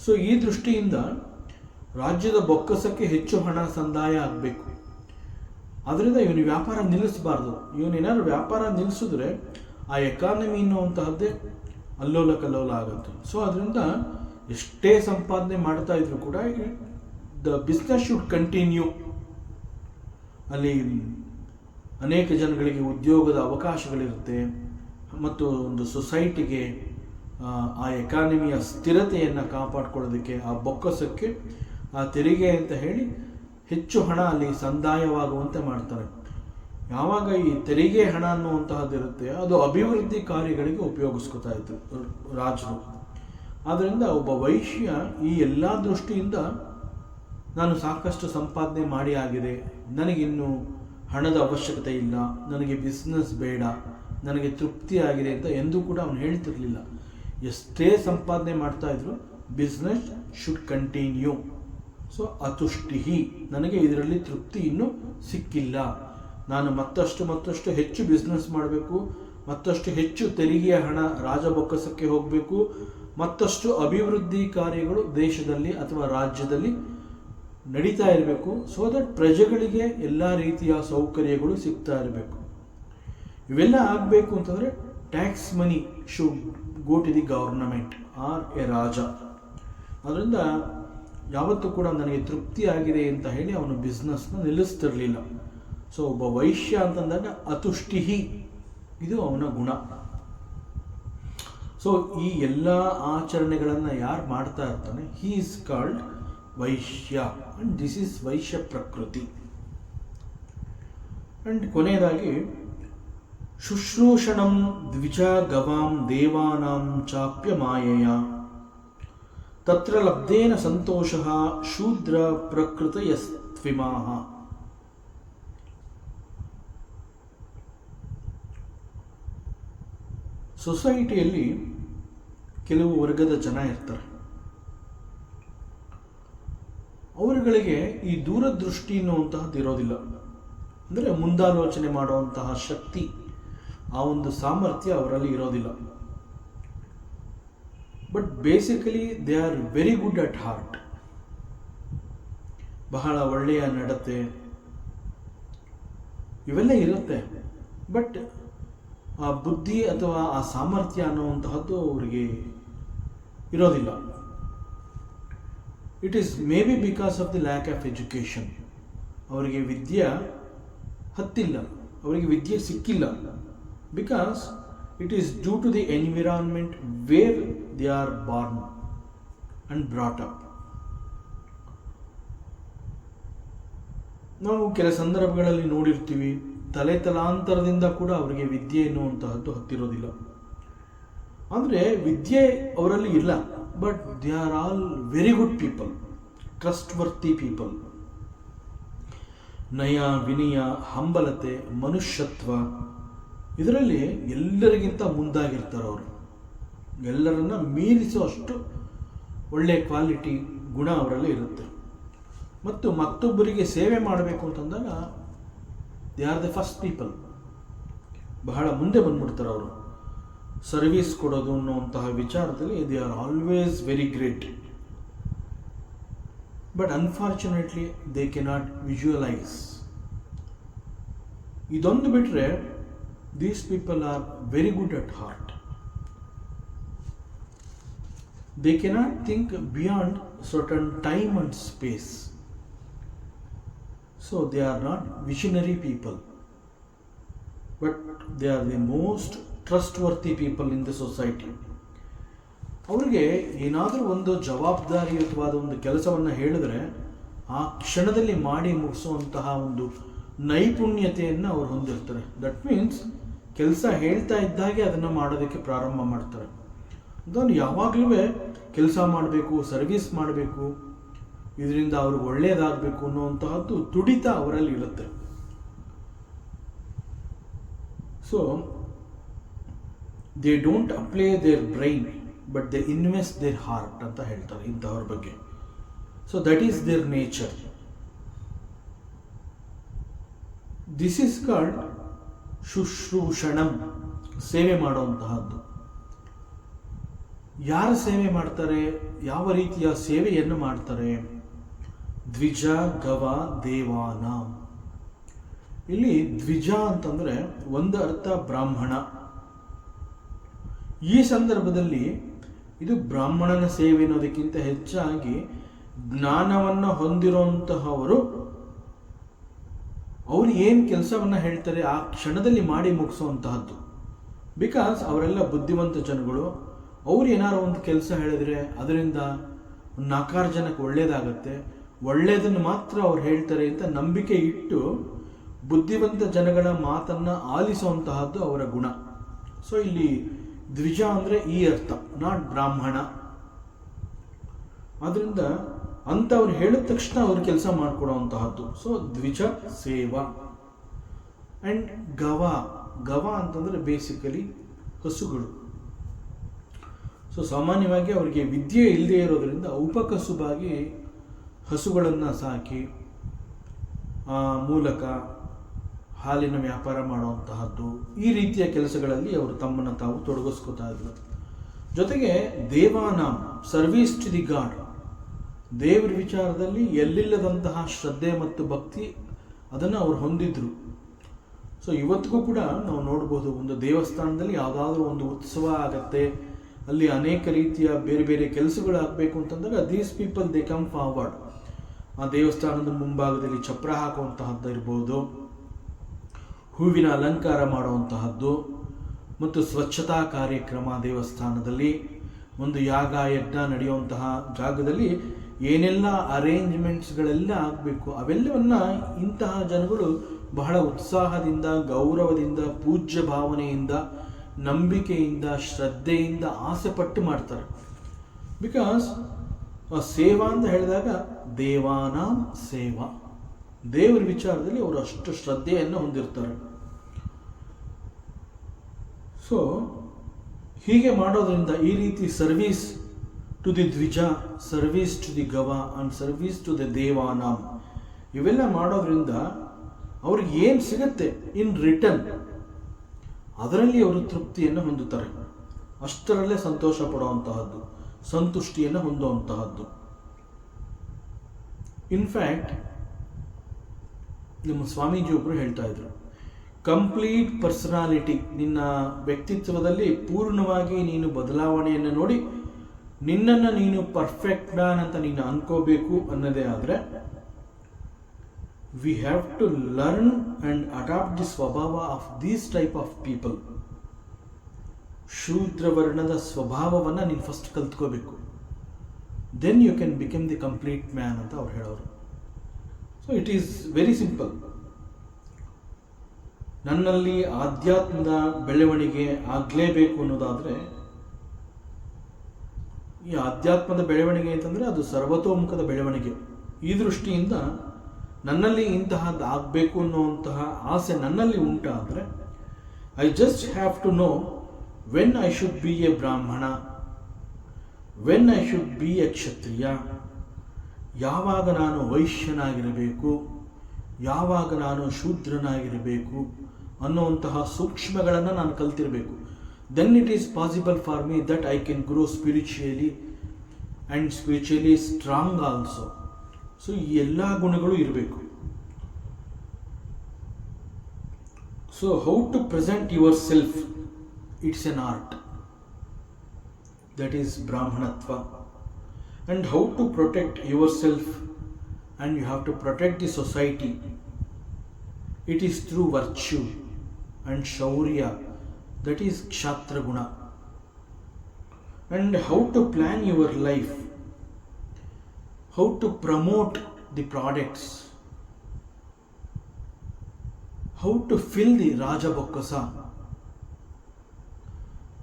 ಸೊ ಈ ದೃಷ್ಟಿಯಿಂದ ರಾಜ್ಯದ ಬೊಕ್ಕಸಕ್ಕೆ ಹೆಚ್ಚು ಹಣ ಸಂದಾಯ ಆಗಬೇಕು. ಅದರಿಂದ ಇವನು ವ್ಯಾಪಾರ ನಿಲ್ಲಿಸಬಾರ್ದು. ಇವನೇನಾದ್ರು ವ್ಯಾಪಾರ ನಿಲ್ಲಿಸಿದ್ರೆ ಆ ಎಕಾನಮಿ ಅನ್ನುವಂತಹದ್ದೇ ಅಲ್ಲೋಲ ಕಲ್ಲೋಲ ಆಗುತ್ತೆ. ಸೊ ಅದರಿಂದ ಎಷ್ಟೇ ಸಂಪಾದನೆ ಮಾಡ್ತಾ ಇದ್ರು ಕೂಡ ದ ಬಿಸ್ನೆಸ್ ಶುಡ್ ಕಂಟಿನ್ಯೂ. ಅಲ್ಲಿ ಅನೇಕ ಜನಗಳಿಗೆ ಉದ್ಯೋಗದ ಅವಕಾಶಗಳಿರುತ್ತೆ ಮತ್ತು ಒಂದು ಸೊಸೈಟಿಗೆ ಆ ಎಕಾನಮಿಯ ಸ್ಥಿರತೆಯನ್ನು ಕಾಪಾಡಿಕೊಳ್ಳೋದಕ್ಕೆ ಆ ಬೊಕ್ಕಸಕ್ಕೆ ಆ ತೆರಿಗೆ ಅಂತ ಹೇಳಿ ಹೆಚ್ಚು ಹಣ ಅಲ್ಲಿ ಸಂದಾಯವಾಗುವಂತೆ ಮಾಡ್ತಾರೆ. ಯಾವಾಗ ಈ ತೆರಿಗೆ ಹಣ ಅನ್ನುವಂತಹದ್ದಿರುತ್ತೆ ಅದು ಅಭಿವೃದ್ಧಿ ಕಾರ್ಯಗಳಿಗೆ ಉಪಯೋಗಿಸ್ಕೊತಾ ಇದ್ರು ರಾಜರು. ಆದ್ದರಿಂದ ಒಬ್ಬ ವೈಶ್ಯ ಈ ಎಲ್ಲ ದೃಷ್ಟಿಯಿಂದ ನಾನು ಸಾಕಷ್ಟು ಸಂಪಾದನೆ ಮಾಡಿ ಆಗಿದೆ, ನನಗಿನ್ನು ಹಣದ ಅವಶ್ಯಕತೆ ಇಲ್ಲ, ನನಗೆ ಬಿಸ್ನೆಸ್ ಬೇಡ, ನನಗೆ ತೃಪ್ತಿ ಆಗಿದೆ ಅಂತ ಎಂದೂ ಕೂಡ ಅವನು ಹೇಳ್ತಿರ್ಲಿಲ್ಲ. ಎಷ್ಟೇ ಸಂಪಾದನೆ ಮಾಡ್ತಾ ಇದ್ರು ಬಿಸ್ನೆಸ್ ಶುಡ್ ಕಂಟಿನ್ಯೂ. ಸೊ ಅತುಷ್ಟಿಹಿ, ನನಗೆ ಇದರಲ್ಲಿ ತೃಪ್ತಿ ಇನ್ನೂ ಸಿಕ್ಕಿಲ್ಲ, ನಾನು ಮತ್ತಷ್ಟು ಹೆಚ್ಚು ಬಿಸ್ನೆಸ್ ಮಾಡಬೇಕು, ಮತ್ತಷ್ಟು ಹೆಚ್ಚು ತೆರಿಗೆಯ ಹಣ ರಾಜಬೊಕ್ಕಸಕ್ಕೆ ಹೋಗಬೇಕು, ಮತ್ತಷ್ಟು ಅಭಿವೃದ್ಧಿ ಕಾರ್ಯಗಳು ದೇಶದಲ್ಲಿ ಅಥವಾ ರಾಜ್ಯದಲ್ಲಿ ನಡೀತಾ ಇರಬೇಕು. ಸೊ ದಟ್ ಪ್ರಜೆಗಳಿಗೆ ಎಲ್ಲ ರೀತಿಯ ಸೌಕರ್ಯಗಳು ಸಿಗ್ತಾ ಇರಬೇಕು. ಇವೆಲ್ಲ ಆಗಬೇಕು ಅಂತಂದರೆ tax money should go to the government or a ರಾಜ. ಅದರಿಂದ ಯಾವತ್ತೂ ಕೂಡ ನನಗೆ ತೃಪ್ತಿ ಆಗಿದೆ ಅಂತ ಹೇಳಿ ಅವನು ಬಿಸ್ನೆಸ್ನ ನಿಲ್ಲಿಸ್ತಿರಲಿಲ್ಲ. ಸೊ ಒಬ್ಬ ವೈಶ್ಯ ಅಂತಂದಾಗ ಅತುಷ್ಟಿಹಿ, ಇದು ಅವನ ಗುಣ. ಸೊ ಈ ಎಲ್ಲ ಆಚರಣೆಗಳನ್ನು ಯಾರು ಮಾಡ್ತಾ ಇರ್ತಾನೆ, ಹಿ ಈಸ್ ಕಾಲ್ಡ್ ವೈಶ್ಯ ಅಂಡ್ ದಿಸ್ ಈಸ್ ವೈಶ್ಯ ಪ್ರಕೃತಿ. ಅಂಡ್ ಕೊನೆಯದಾಗಿ ಶುಶ್ರೂಷಣಂ ದ್ವಿಜ ಗವಾಂ ದೇವಾನಾಂ ಚಾಪ್ಯ ಮಾಯೆಯ ತತ್ರ ಲಬ್ಧೇನ ಸಂತೋಷಃ ಶೂದ್ರ ಪ್ರಕೃತಯಸ್ತ್ವಿಮಾಃ. ಸೊಸೈಟಿಯಲ್ಲಿ ಕೆಲವು ವರ್ಗದ ಜನ ಇರ್ತಾರೆ. ಅವರುಗಳಿಗೆ ಈ ದೂರದೃಷ್ಟಿ ಅನ್ನುವಂತಹದ್ದು ಇರೋದಿಲ್ಲ. ಅಂದರೆ ಮುಂದಾಲೋಚನೆ ಮಾಡುವಂತಹ ಶಕ್ತಿ, ಆ ಒಂದು ಸಾಮರ್ಥ್ಯ ಅವರಲ್ಲಿ ಇರೋದಿಲ್ಲ. But basically they are very good at heart. ಬಹಳ ಒಳ್ಳೆಯ ನಡತೆ ಇವೆಲ್ಲ ಇರುತ್ತೆ. ಬಟ್ ಆ ಬುದ್ಧಿ ಅಥವಾ ಆ ಸಾಮರ್ಥ್ಯ ಅನ್ನುವಂತಹದ್ದು ಅವರಿಗೆ ಇರೋದಿಲ್ಲ. It is may be because of the lack of education. ಅವರಿಗೆ ವಿದ್ಯೆ ಹತ್ತಿಲ್ಲ, ಅವರಿಗೆ ವಿದ್ಯೆ ಸಿಕ್ಕಿಲ್ಲ. Because it is due to the environment where they are born and brought up. ನಾವು ಕೆಲ ಸಂದರ್ಭಗಳಲ್ಲಿ ನೋಡಿರ್ತೀವಿ, ತಲಾಂತರದಿಂದ ಕೂಡ ಅವರಿಗೆ ವಿದ್ಯೆ ಎನ್ನುವಂತಹದ್ದು ಹತ್ತಿರೋದಿಲ್ಲ. ಅಂದರೆ ವಿದ್ಯೆ ಅವರಲ್ಲಿ ಇಲ್ಲ, but they are all very good people, trustworthy people. ನಯ, ವಿನಯ, ಹಂಬಲತೆ, ಮನುಷ್ಯತ್ವ ಇದರಲ್ಲಿ ಎಲ್ಲರಿಗಿಂತ ಮುಂದಾಗಿರ್ತಾರೆ ಅವರು. ಎಲ್ಲರನ್ನ ಮೀರಿಸುವಷ್ಟು ಒಳ್ಳೆಯ ಕ್ವಾಲಿಟಿ ಗುಣ ಅವರಲ್ಲಿ ಇರುತ್ತೆ. ಮತ್ತು ಮತ್ತೊಬ್ಬರಿಗೆ ಸೇವೆ ಮಾಡಬೇಕು ಅಂತಂದಾಗ they are the first people. ಬಹಳ ಮುಂದೆ ಬಂದ್ಬಿಡ್ತಾರೆ ಅವರು. ಸರ್ವಿಸ್ ಕೊಡೋದು ಅನ್ನುವಂತಹ ವಿಚಾರದಲ್ಲಿ they are always very great. But unfortunately they cannot visualise. ಇದೊಂದು ಬಿಟ್ಟರೆ these people are very good at heart. They cannot think beyond certain time and space. So they are not visionary people, but they are the most trustworthy people in the society. ಅವ್ರಿಗೆ ಏನಾದರೂ ಒಂದು ಜವಾಬ್ದಾರಿಯುತವಾದ ಒಂದು ಕೆಲಸವನ್ನು ಹೇಳಿದ್ರೆ ಆ ಕ್ಷಣದಲ್ಲಿ ಮಾಡಿ ಮುಗಿಸುವಂತಹ ಒಂದು ನೈಪುಣ್ಯತೆಯನ್ನು ಅವ್ರು ಹೊಂದಿರ್ತಾರೆ. ದಟ್ ಮೀನ್ಸ್ ಕೆಲಸ ಹೇಳ್ತಾ ಇದ್ದಾಗೆ ಅದನ್ನು ಮಾಡೋದಕ್ಕೆ ಪ್ರಾರಂಭ ಮಾಡ್ತಾರೆ. ಅದನ್ನು ಯಾವಾಗಲೂ ಕೆಲಸ ಮಾಡಬೇಕು, ಸರ್ವಿಸ್ ಮಾಡಬೇಕು, ಇದರಿಂದ ಅವ್ರಿಗೆ ಒಳ್ಳೆಯದಾಗಬೇಕು ಅನ್ನುವಂತಹದ್ದು ತುಡಿತ ಅವರಲ್ಲಿ ಇರುತ್ತೆ. So they don't apply their brain but they invest their heart ಅಂತ ಹೇಳ್ತಾರೆ ಇಂಥವ್ರ ಬಗ್ಗೆ. So that is their nature. This is called ಶುಶ್ರೂಷಣಂ, ಸೇವೆ ಮಾಡುವಂತಹದ್ದು. ಯಾರು ಸೇವೆ ಮಾಡ್ತಾರೆ, ಯಾವ ರೀತಿಯ ಸೇವೆಯನ್ನು ಮಾಡ್ತಾರೆ? ದ್ವಿಜ ಗವ ದೇವಾನ. ಇಲ್ಲಿ ದ್ವಿಜ ಅಂತಂದ್ರೆ ಒಂದು ಅರ್ಥ ಬ್ರಾಹ್ಮಣ. ಈ ಸಂದರ್ಭದಲ್ಲಿ ಇದು ಬ್ರಾಹ್ಮಣನ ಸೇವೆ ಅನ್ನೋದಕ್ಕಿಂತ ಹೆಚ್ಚಾಗಿ ಜ್ಞಾನವನ್ನು ಹೊಂದಿರುವಂತಹವರು ಅವರು ಏನು ಕೆಲಸವನ್ನು ಹೇಳ್ತಾರೆ ಆ ಕ್ಷಣದಲ್ಲಿ ಮಾಡಿ ಮುಗಿಸುವಂತಹದ್ದು. ಬಿಕಾಸ್ ಅವರೆಲ್ಲ ಬುದ್ಧಿವಂತ ಜನಗಳು. ಅವ್ರು ಏನಾರು ಒಂದು ಕೆಲಸ ಹೇಳಿದ್ರೆ ಅದರಿಂದ 4 ಜನಕ್ಕೆ ಒಳ್ಳೇದಾಗತ್ತೆ, ಒಳ್ಳೆಯದನ್ನು ಮಾತ್ರ ಅವ್ರು ಹೇಳ್ತಾರೆ ಅಂತ ನಂಬಿಕೆ ಇಟ್ಟು ಬುದ್ಧಿವಂತ ಜನಗಳ ಮಾತನ್ನು ಆಲಿಸುವಂತಹದ್ದು ಅವರ ಗುಣ. ಸೊ ಇಲ್ಲಿ ದ್ವಿಜ ಅಂದರೆ ಈ ಅರ್ಥ, ನಾಟ್ ಬ್ರಾಹ್ಮಣ. ಆದ್ದರಿಂದ ಅಂಥವ್ರು ಹೇಳಿದ ತಕ್ಷಣ ಅವ್ರು ಕೆಲಸ ಮಾಡಿಕೊಡುವಂತಹದ್ದು. ಸೊ ದ್ವಿಜ ಸೇವಾ. ಆ್ಯಂಡ್ ಗವ, ಗವ ಅಂತಂದರೆ ಬೇಸಿಕಲಿ ಹಸುಗಳು. ಸೊ ಸಾಮಾನ್ಯವಾಗಿ ಅವರಿಗೆ ವಿದ್ಯೆ ಇಲ್ಲದೆ ಇರೋದರಿಂದ ಉಪಕಸುಬಾಗಿ ಹಸುಗಳನ್ನು ಸಾಕಿ ಆ ಮೂಲಕ ಹಾಲಿನ ವ್ಯಾಪಾರ ಮಾಡುವಂತಹದ್ದು, ಈ ರೀತಿಯ ಕೆಲಸಗಳಲ್ಲಿ ಅವರು ತಮ್ಮನ್ನು ತಾವು ತೊಡಗಿಸ್ಕೊತಾ ಇದ್ರು. ಜೊತೆಗೆ ದೇವಾನಾಮ್, ಸರ್ವಿಸ್ ಟು ದಿ ಗಾಡ್. ದೇವರ ವಿಚಾರದಲ್ಲಿ ಎಲ್ಲಿಲ್ಲದಂತಹ ಶ್ರದ್ಧೆ ಮತ್ತು ಭಕ್ತಿ ಅದನ್ನು ಅವ್ರು ಹೊಂದಿದ್ರು. ಸೊ ಇವತ್ತಿಗೂ ಕೂಡ ನಾವು ನೋಡ್ಬೋದು, ಒಂದು ದೇವಸ್ಥಾನದಲ್ಲಿ ಯಾವುದಾದ್ರೂ ಒಂದು ಉತ್ಸವ ಆಗತ್ತೆ, ಅಲ್ಲಿ ಅನೇಕ ರೀತಿಯ ಬೇರೆ ಬೇರೆ ಕೆಲಸಗಳು ಆಗಬೇಕು ಅಂತಂದಾಗ these people they come forward. ಆ ದೇವಸ್ಥಾನದ ಮುಂಭಾಗದಲ್ಲಿ ಚಪ್ರ ಹಾಕುವಂತಹದ್ದು ಇರ್ಬೋದು, ಹೂವಿನ ಅಲಂಕಾರ ಮಾಡುವಂತಹದ್ದು, ಮತ್ತು ಸ್ವಚ್ಛತಾ ಕಾರ್ಯಕ್ರಮ, ದೇವಸ್ಥಾನದಲ್ಲಿ ಒಂದು ಯಾಗ ಯಜ್ಞ ನಡೆಯುವಂತಹ ಜಾಗದಲ್ಲಿ ಏನೆಲ್ಲ ಅರೇಂಜ್ಮೆಂಟ್ಸ್ಗಳೆಲ್ಲ ಆಗಬೇಕು ಅವೆಲ್ಲವನ್ನ ಇಂತಹ ಜನಗಳು ಬಹಳ ಉತ್ಸಾಹದಿಂದ, ಗೌರವದಿಂದ, ಪೂಜ್ಯ ಭಾವನೆಯಿಂದ, ನಂಬಿಕೆಯಿಂದ, ಶ್ರದ್ಧೆಯಿಂದ ಆಸೆ ಪಟ್ಟು ಮಾಡ್ತಾರೆ. ಬಿಕಾಸ್ ಸೇವಾ ಅಂತ ಹೇಳಿದಾಗ ದೇವಾನಾಂ ಸೇವಾ, ದೇವರ ವಿಚಾರದಲ್ಲಿ ಅವರು ಅಷ್ಟು ಶ್ರದ್ಧೆಯನ್ನು ಹೊಂದಿರ್ತಾರೆ. ಸೊ ಹೀಗೆ ಮಾಡೋದ್ರಿಂದ ಈ ರೀತಿ ಸರ್ವಿಸ್ ಟು ದಿ ದ್ವಿಜ, ಸರ್ವಿಸ್ ಟು ದಿ ಗವ ಅಂಡ್ ಸರ್ವಿಸ್ ಟು ದಿ ದೇವಾನಾಂ, ಇವೆಲ್ಲ ಮಾಡೋದ್ರಿಂದ ಅವ್ರಿಗೆ ಏನು ಸಿಗುತ್ತೆ ಇನ್ ರಿಟರ್ನ್ ಅದರಲ್ಲಿ ಅವರು ತೃಪ್ತಿಯನ್ನು ಹೊಂದುತ್ತಾರೆ. ಅಷ್ಟರಲ್ಲೇ ಸಂತೋಷ ಪಡುವಂತಹದ್ದು, ಸಂತುಷ್ಟಿಯನ್ನು ಹೊಂದುವಂತಹದ್ದು. ಇನ್ಫ್ಯಾಕ್ಟ್ ನಮ್ಮ ಸ್ವಾಮೀಜಿ ಒಬ್ಬರು ಹೇಳ್ತಾ ಇದ್ರು, ಕಂಪ್ಲೀಟ್ ಪರ್ಸನಾಲಿಟಿ, ನಿನ್ನ ವ್ಯಕ್ತಿತ್ವದಲ್ಲಿ ಪೂರ್ಣವಾಗಿ ನೀನು ಬದಲಾವಣೆಯನ್ನು ನೋಡಿ ನಿನ್ನನ್ನು ನೀನು ಪರ್ಫೆಕ್ಟ್ ಮ್ಯಾನ್ ಅಂತ ನೀನು ಅನ್ಕೋಬೇಕು ಅನ್ನೋದೇ ಆದರೆ we have to learn and adapt the ಸ್ವಭಾವ of these type of people. ಶೂದ್ರ ವರ್ಣದ ಸ್ವಭಾವವನ್ನು ನೀನು ಫಸ್ಟ್ ಕಲ್ತ್ಕೋಬೇಕು, then you can become the complete man ಅಂತ ಅವ್ರು ಹೇಳೋರು. So it is very simple. ನನ್ನಲ್ಲಿ ಆಧ್ಯಾತ್ಮದ ಬೆಳವಣಿಗೆ ಆಗಲೇಬೇಕು ಅನ್ನೋದಾದರೆ, ಈ ಆಧ್ಯಾತ್ಮದ ಬೆಳವಣಿಗೆ ಅಂತಂದರೆ ಅದು ಸರ್ವತೋಮುಖದ ಬೆಳವಣಿಗೆ. ಈ ದೃಷ್ಟಿಯಿಂದ ನನ್ನಲ್ಲಿ ಇಂತಹದ್ದು ಆಗಬೇಕು ಅನ್ನುವಂತಹ ಆಸೆ ನನ್ನಲ್ಲಿ ಉಂಟಾದರೆ I just have to know when I should be a Brahmana, when I should be a Kshatriya, ಯಾವಾಗ ನಾನು ವೈಶ್ಯನಾಗಿರಬೇಕು, ಯಾವಾಗ ನಾನು ಶೂದ್ರನಾಗಿರಬೇಕು ಅನ್ನುವಂತಹ ಸೂಕ್ಷ್ಮಗಳನ್ನು ನಾನು ಕಲ್ತಿರಬೇಕು. Then it is possible for me that I can grow spiritually and spiritually strong also. So ಈ ಎಲ್ಲ ಗುಣಗಳು ಇರಬೇಕು. So how to present yourself, it's an art, that is ಬ್ರಾಹ್ಮಣತ್ವ. And how to protect yourself, and you have to protect the society. It is through virtue and shaurya, that is kshatra guna. and how to plan your life, how to promote the products, how to fill the Rajabokasa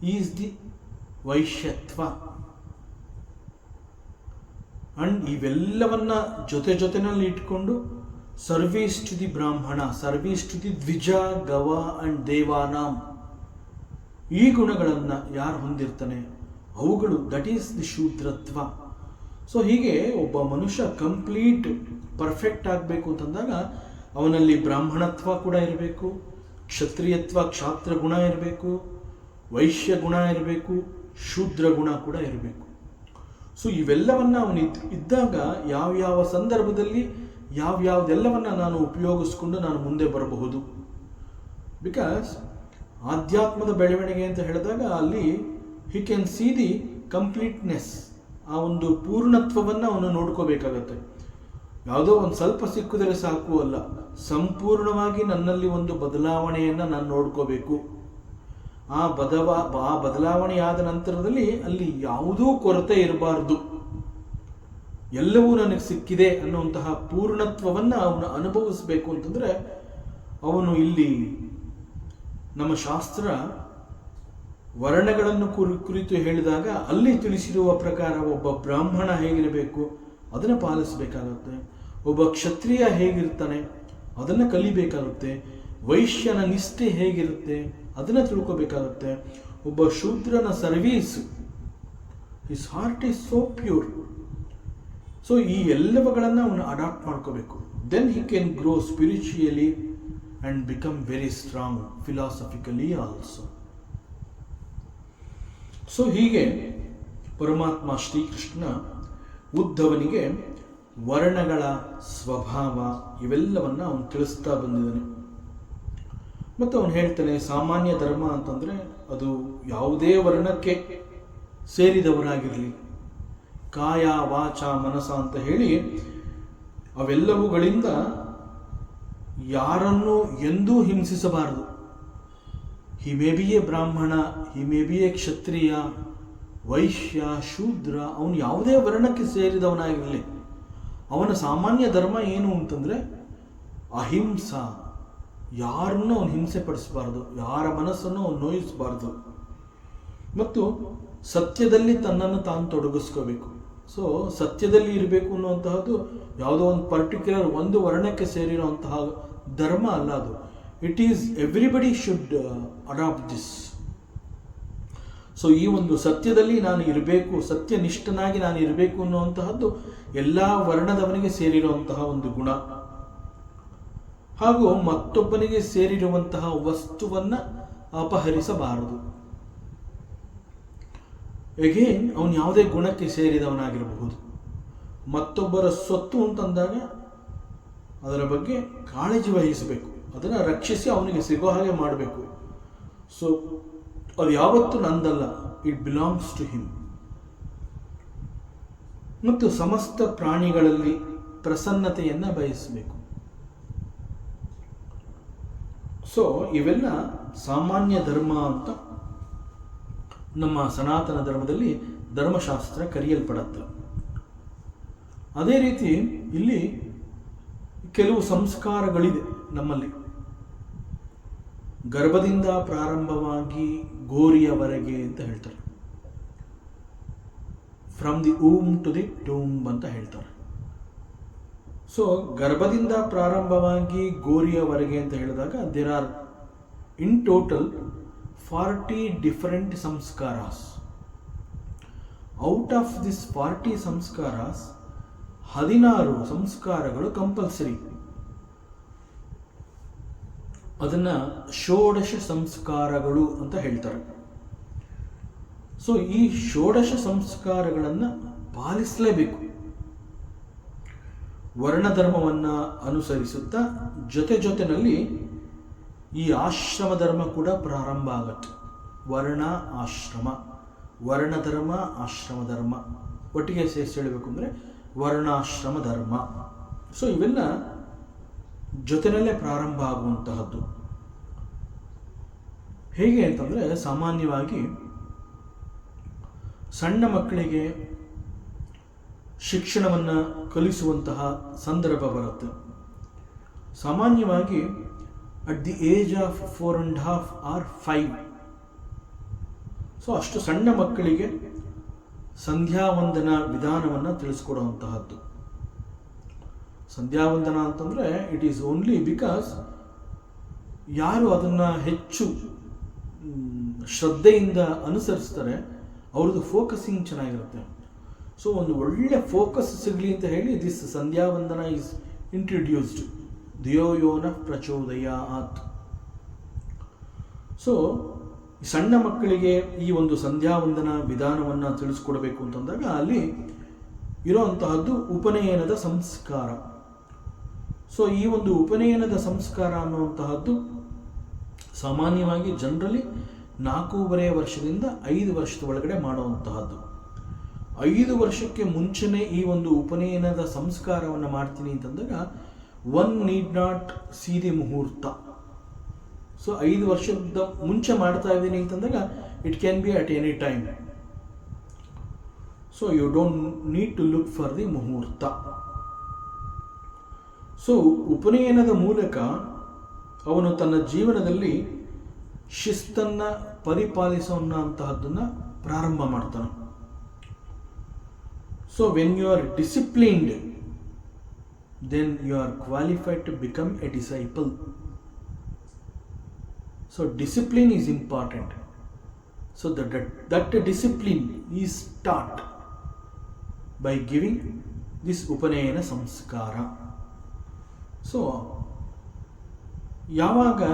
is the Vaishyatva. And ಇವೆಲ್ಲವನ್ನ ಜೊತೆನಲ್ಲಿ ಇಟ್ಕೊಂಡು service to the Brahmana, service to the dvija, ಗವ ಅಂಡ್ ದೇವಾನಾಂ, ಈ ಗುಣಗಳನ್ನು ಯಾರು ಹೊಂದಿರ್ತಾನೆ ಅವುಗಳು, ದಟ್ ಈಸ್ ದಿ ಶೂದ್ರತ್ವ. ಸೊ ಹೀಗೆ ಒಬ್ಬ ಮನುಷ್ಯ ಕಂಪ್ಲೀಟ್ ಪರ್ಫೆಕ್ಟ್ ಆಗಬೇಕು ಅಂತಂದಾಗ ಅವನಲ್ಲಿ ಬ್ರಾಹ್ಮಣತ್ವ ಕೂಡ ಇರಬೇಕು, ಕ್ಷತ್ರಿಯತ್ವ ಕ್ಷಾತ್ರ ಗುಣ ಇರಬೇಕು, ವೈಶ್ಯ ಗುಣ ಇರಬೇಕು, ಶೂದ್ರ ಗುಣ ಕೂಡ ಇರಬೇಕು. ಸೊ ಇವೆಲ್ಲವನ್ನ ಅವನು ಇದ್ದಾಗ ಯಾವ್ಯಾವ ಸಂದರ್ಭದಲ್ಲಿ ಯಾವ್ಯಾವ್ದೆಲ್ಲವನ್ನ ನಾನು ಉಪಯೋಗಿಸ್ಕೊಂಡು ನಾನು ಮುಂದೆ ಬರಬಹುದು. ಬಿಕಾಸ್ ಆಧ್ಯಾತ್ಮದ ಬೆಳವಣಿಗೆ ಅಂತ ಹೇಳಿದಾಗ ಅಲ್ಲಿ he can see the completeness, ಆ ಒಂದು ಪೂರ್ಣತ್ವವನ್ನು ಅವನು ನೋಡ್ಕೋಬೇಕಾಗತ್ತೆ. ಯಾವುದೋ ಒಂದು ಸ್ವಲ್ಪ ಸಿಕ್ಕಿದರೆ ಸಾಕು ಅಲ್ಲ, ಸಂಪೂರ್ಣವಾಗಿ ನನ್ನಲ್ಲಿ ಒಂದು ಬದಲಾವಣೆಯನ್ನು ನಾನು ನೋಡ್ಕೋಬೇಕು. ಆ ಬದಲಾವಣೆಯಾದ ನಂತರದಲ್ಲಿ ಅಲ್ಲಿ ಯಾವುದೂ ಕೊರತೆ ಇರಬಾರ್ದು, ಎಲ್ಲವೂ ನನಗೆ ಸಿಕ್ಕಿದೆ ಅನ್ನುವಂತಹ ಪೂರ್ಣತ್ವವನ್ನು ಅವನು ಅನುಭವಿಸಬೇಕು ಅಂತಂದರೆ ಅವನು ಇಲ್ಲಿ ನಮ್ಮ ಶಾಸ್ತ್ರ ವರ್ಣಗಳನ್ನು ಕುರಿತು ಹೇಳಿದಾಗ ಅಲ್ಲಿ ತಿಳಿಸಿರುವ ಪ್ರಕಾರ ಒಬ್ಬ ಬ್ರಾಹ್ಮಣ ಹೇಗಿರಬೇಕು ಅದನ್ನು ಪಾಲಿಸಬೇಕಾಗುತ್ತೆ, ಒಬ್ಬ ಕ್ಷತ್ರಿಯ ಹೇಗಿರ್ತಾನೆ ಅದನ್ನು ಕಲಿಬೇಕಾಗುತ್ತೆ, ವೈಶ್ಯನ ನಿಷ್ಠೆ ಹೇಗಿರುತ್ತೆ ಅದನ್ನು ತಿಳ್ಕೋಬೇಕಾಗುತ್ತೆ, ಒಬ್ಬ ಶೂದ್ರನ service, his heart is so pure. So ಈ ಎಲ್ಲವುಗಳನ್ನು ಅವನು ಅಡಾಪ್ಟ್ ಮಾಡ್ಕೋಬೇಕು. Then he can grow spiritually and become very strong ಫಿಲಾಸಫಿಕಲಿ also. So ಹೀಗೆ ಪರಮಾತ್ಮ ಶ್ರೀಕೃಷ್ಣ ಉದ್ಧವನಿಗೆ ವರ್ಣಗಳ ಸ್ವಭಾವ ಇವೆಲ್ಲವನ್ನು ಅವನು ತಿಳಿಸ್ತಾ ಬಂದಿದ್ದಾನೆ. ಮತ್ತು ಅವನು ಹೇಳ್ತಾನೆ ಸಾಮಾನ್ಯ ಧರ್ಮ ಅಂತಂದರೆ ಅದು ಯಾವುದೇ ವರ್ಣಕ್ಕೆ ಸೇರಿದವರಾಗಿರಲಿ, ಕಾಯ ವಾಚ ಮನಸ ಅಂತ ಹೇಳಿ ಅವೆಲ್ಲವುಗಳಿಂದ ಯಾರನ್ನು ಎಂದೂ ಹಿಂಸಿಸಬಾರದು. ಹಿ ಮೇ ಬಿ ಎ ಬ್ರಾಹ್ಮಣ, ಹಿ ಮೇ ಬಿ ಎ ಕ್ಷತ್ರಿಯ, ವೈಶ್ಯ, ಶೂದ್ರ, ಅವನು ಯಾವುದೇ ವರ್ಣಕ್ಕೆ ಸೇರಿದವನಾಗಿರಲಿ, ಅವನ ಸಾಮಾನ್ಯ ಧರ್ಮ ಏನು ಅಂತಂದರೆ ಅಹಿಂಸಾ. ಯಾರನ್ನೂ ಅವನು ಹಿಂಸೆ ಪಡಿಸಬಾರ್ದು, ಯಾರ ಮನಸ್ಸನ್ನು ಅವನು ನೋಯಿಸಬಾರ್ದು, ಮತ್ತು ಸತ್ಯದಲ್ಲಿ ತನ್ನನ್ನು ತಾನು ತೊಡಗಿಸ್ಕೋಬೇಕು. ಸೊ ಸತ್ಯದಲ್ಲಿ ಇರಬೇಕು ಅನ್ನುವಂತಹದ್ದು ಯಾವುದೋ ಒಂದು ಪರ್ಟಿಕ್ಯುಲರ್ ಒಂದು ವರ್ಣಕ್ಕೆ ಸೇರಿರುವಂತಹ ಧರ್ಮ ಅಲ್ಲ ಅದು. It is everybody should adopt this. So ಈ ಒಂದು ಸತ್ಯದಲ್ಲಿ ನಾನು ಇರಬೇಕು, ಸತ್ಯನಿಷ್ಠನಾಗಿ ನಾನು ಇರಬೇಕು ಅನ್ನುವಂತಹದ್ದು ಎಲ್ಲ ವರ್ಣದವನಿಗೆ ಸೇರಿರುವಂತಹ ಒಂದು ಗುಣ. ಹಾಗೂ ಮತ್ತೊಬ್ಬನಿಗೆ ಸೇರಿರುವಂತಹ ವಸ್ತುವನ್ನು ಅಪಹರಿಸಬಾರದು. ಎಗೇನ್ ಅವನು ಯಾವುದೇ ಗುಣಕ್ಕೆ ಸೇರಿದವನಾಗಿರಬಹುದು. ಮತ್ತೊಬ್ಬರ ಸ್ವತ್ತು ಅಂತಂದಾಗ ಅದರ ಬಗ್ಗೆ ಕಾಳಜಿ ವಹಿಸಬೇಕು, ಅದನ್ನು ರಕ್ಷಿಸಿ ಅವನಿಗೆ ಸಿಗೋ ಹಾಗೆ ಮಾಡಬೇಕು. ಸೊ ಅದು ಯಾವತ್ತೂ ನಂದಲ್ಲ, ಇಟ್ ಬಿಲಾಂಗ್ಸ್ ಟು ಹಿಮ್. ಮತ್ತು ಸಮಸ್ತ ಪ್ರಾಣಿಗಳಲ್ಲಿ ಪ್ರಸನ್ನತೆಯನ್ನು ಬಯಸಬೇಕು. ಸೊ ಇವೆಲ್ಲ ಸಾಮಾನ್ಯ ಧರ್ಮ ಅಂತ ನಮ್ಮ ಸನಾತನ ಧರ್ಮದಲ್ಲಿ ಧರ್ಮಶಾಸ್ತ್ರ ಕರೆಯಲ್ಪಡುತ್ತೆ. ಅದೇ ರೀತಿ ಇಲ್ಲಿ ಕೆಲವು ಸಂಸ್ಕಾರಗಳಿದೆ ನಮ್ಮಲ್ಲಿ. ಗರ್ಭದಿಂದ ಪ್ರಾರಂಭವಾಗಿ ಗೋರಿಯವರೆಗೆ ಅಂತ ಹೇಳ್ತಾರೆ, from the womb to the tomb ಅಂತ ಹೇಳ್ತಾರೆ. ಸೊ ಗರ್ಭದಿಂದ ಪ್ರಾರಂಭವಾಗಿ ಗೋರಿಯವರೆಗೆ ಅಂತ ಹೇಳಿದಾಗ there are in total 40 different samskaras. Out of this 40 samskaras 16 ಸಂಸ್ಕಾರಗಳು ಕಂಪಲ್ಸರಿ. ಅದನ್ನ ಷೋಡಶ ಸಂಸ್ಕಾರಗಳು ಅಂತ ಹೇಳ್ತಾರೆ. ಸೊ ಈ ಷೋಡಶ ಸಂಸ್ಕಾರಗಳನ್ನು ಪಾಲಿಸಲೇಬೇಕು. ವರ್ಣಧರ್ಮವನ್ನು ಅನುಸರಿಸುತ್ತಾ ಜೊತೆನಲ್ಲಿ ಈ ಆಶ್ರಮ ಧರ್ಮ ಕೂಡ ಪ್ರಾರಂಭ ಆಗತ್ತೆ. ವರ್ಣ ಆಶ್ರಮ, ವರ್ಣಧರ್ಮ ಆಶ್ರಮ ಧರ್ಮ ಒಟ್ಟಿಗೆ ಸೇರಿಸಿ ಹೇಳಬೇಕು ಅಂದರೆ ವರ್ಣಾಶ್ರಮ ಧರ್ಮ. ಸೊ ಇವೆಲ್ಲ ಜೊತೆಯಲ್ಲೇ ಪ್ರಾರಂಭ ಆಗುವಂತಹದ್ದು. ಹೇಗೆ ಅಂತಂದರೆ ಸಾಮಾನ್ಯವಾಗಿ ಸಣ್ಣ ಮಕ್ಕಳಿಗೆ ಶಿಕ್ಷಣವನ್ನು ಕಲಿಸುವಂತಹ ಸಂದರ್ಭ ಬರುತ್ತೆ. ಸಾಮಾನ್ಯವಾಗಿ at the age of 4.5 or 5, so ಅಷ್ಟು ಸಣ್ಣ ಮಕ್ಕಳಿಗೆ ಸಂಧ್ಯಾವಂದನ ವಿಧಾನವನ್ನು ತಿಳಿಸ್ಕೊಡುವಂತಹದ್ದು. ಸಂಧ್ಯಾವಂದನ ಅಂತಂದರೆ ಇಟ್ ಈಸ್ ಓನ್ಲಿ ಬಿಕಾಸ್ ಯಾರು ಅದನ್ನು ಹೆಚ್ಚು ಶ್ರದ್ಧೆಯಿಂದ ಅನುಸರಿಸ್ತಾರೆ ಅವ್ರದ್ದು ಫೋಕಸಿಂಗ್ ಚೆನ್ನಾಗಿರುತ್ತೆ. ಸೊ ಒಂದು ಒಳ್ಳೆ ಫೋಕಸ್ ಸಿಗಲಿ ಅಂತ ಹೇಳಿ ದಿಸ್ ಸಂಧ್ಯಾವಂದನ ಈಸ್ ಇಂಟ್ರೊಡ್ಯೂಸ್ಡ್. ಧಿಯೋ ಯೋ ನಃ ಪ್ರಚೋದಯಾತ್. ಸೊ ಸಣ್ಣ ಮಕ್ಕಳಿಗೆ ಈ ಒಂದು ಸಂಧ್ಯಾವಂದನ ವಿಧಾನವನ್ನು ತಿಳಿಸ್ಕೊಡ್ಬೇಕು ಅಂತಂದಾಗ ಅಲ್ಲಿ ಇರೋಂತಹದ್ದು ಉಪನಯನದ ಸಂಸ್ಕಾರ. ಸೊ ಈ ಒಂದು ಉಪನಯನದ ಸಂಸ್ಕಾರ ಅನ್ನುವಂತಹದ್ದು ಸಾಮಾನ್ಯವಾಗಿ ಜನರಲಿ 4.5 ವರ್ಷದಿಂದ 5 ವರ್ಷದ ಒಳಗಡೆ ಮಾಡುವಂತಹದ್ದು. 5 ವರ್ಷಕ್ಕೆ ಮುಂಚೆನೇ ಈ ಒಂದು ಉಪನಯನದ ಸಂಸ್ಕಾರವನ್ನು ಮಾಡ್ತೀನಿ ಅಂತಂದಾಗ one need not see the muhurta. So 5 ವರ್ಷದ ಮುಂಚೆ ಮಾಡ್ತಾ ಇದ್ದೀನಿ ಅಂತಂದಾಗ it can be at any time. So you don't need to look for the muhurta. So ಉಪನಯನದ ಮೂಲಕ ಅವನು ತನ್ನ ಜೀವನದಲ್ಲಿ ಶಿಸ್ತನ್ನು ಪರಿಪಾಲಿಸುವಂತಹದ್ದನ್ನು ಪ್ರಾರಂಭ ಮಾಡ್ತಾನೆ. So when you are disciplined, then you are qualified to become a disciple. So discipline is important. So that discipline is taught by giving this upanayana samskara. So yavaga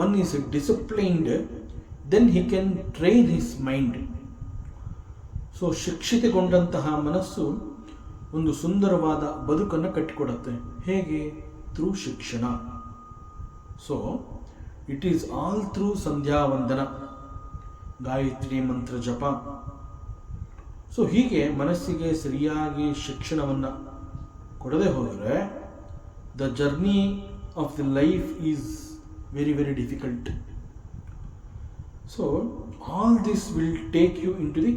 one is disciplined, then he can train his mind. So ಶಿಕ್ಷಿತಗೊಂಡಂತಹ ಮನಸ್ಸು ಒಂದು ಸುಂದರವಾದ ಬದುಕನ್ನು ಕಟ್ಟಿಕೊಡುತ್ತೆ. ಹೇಗೆ? ಥ್ರೂ ಶಿಕ್ಷಣ. So it is all through Sandhyavandana, Gayatri mantra ಜಪ. ಸೊ ಹೀಗೆ ಮನಸ್ಸಿಗೆ ಸರಿಯಾಗಿ ಶಿಕ್ಷಣವನ್ನು ಕೊಡದೆ ಹೋದರೆ the journey of the life is very very difficult. So all this will take you into the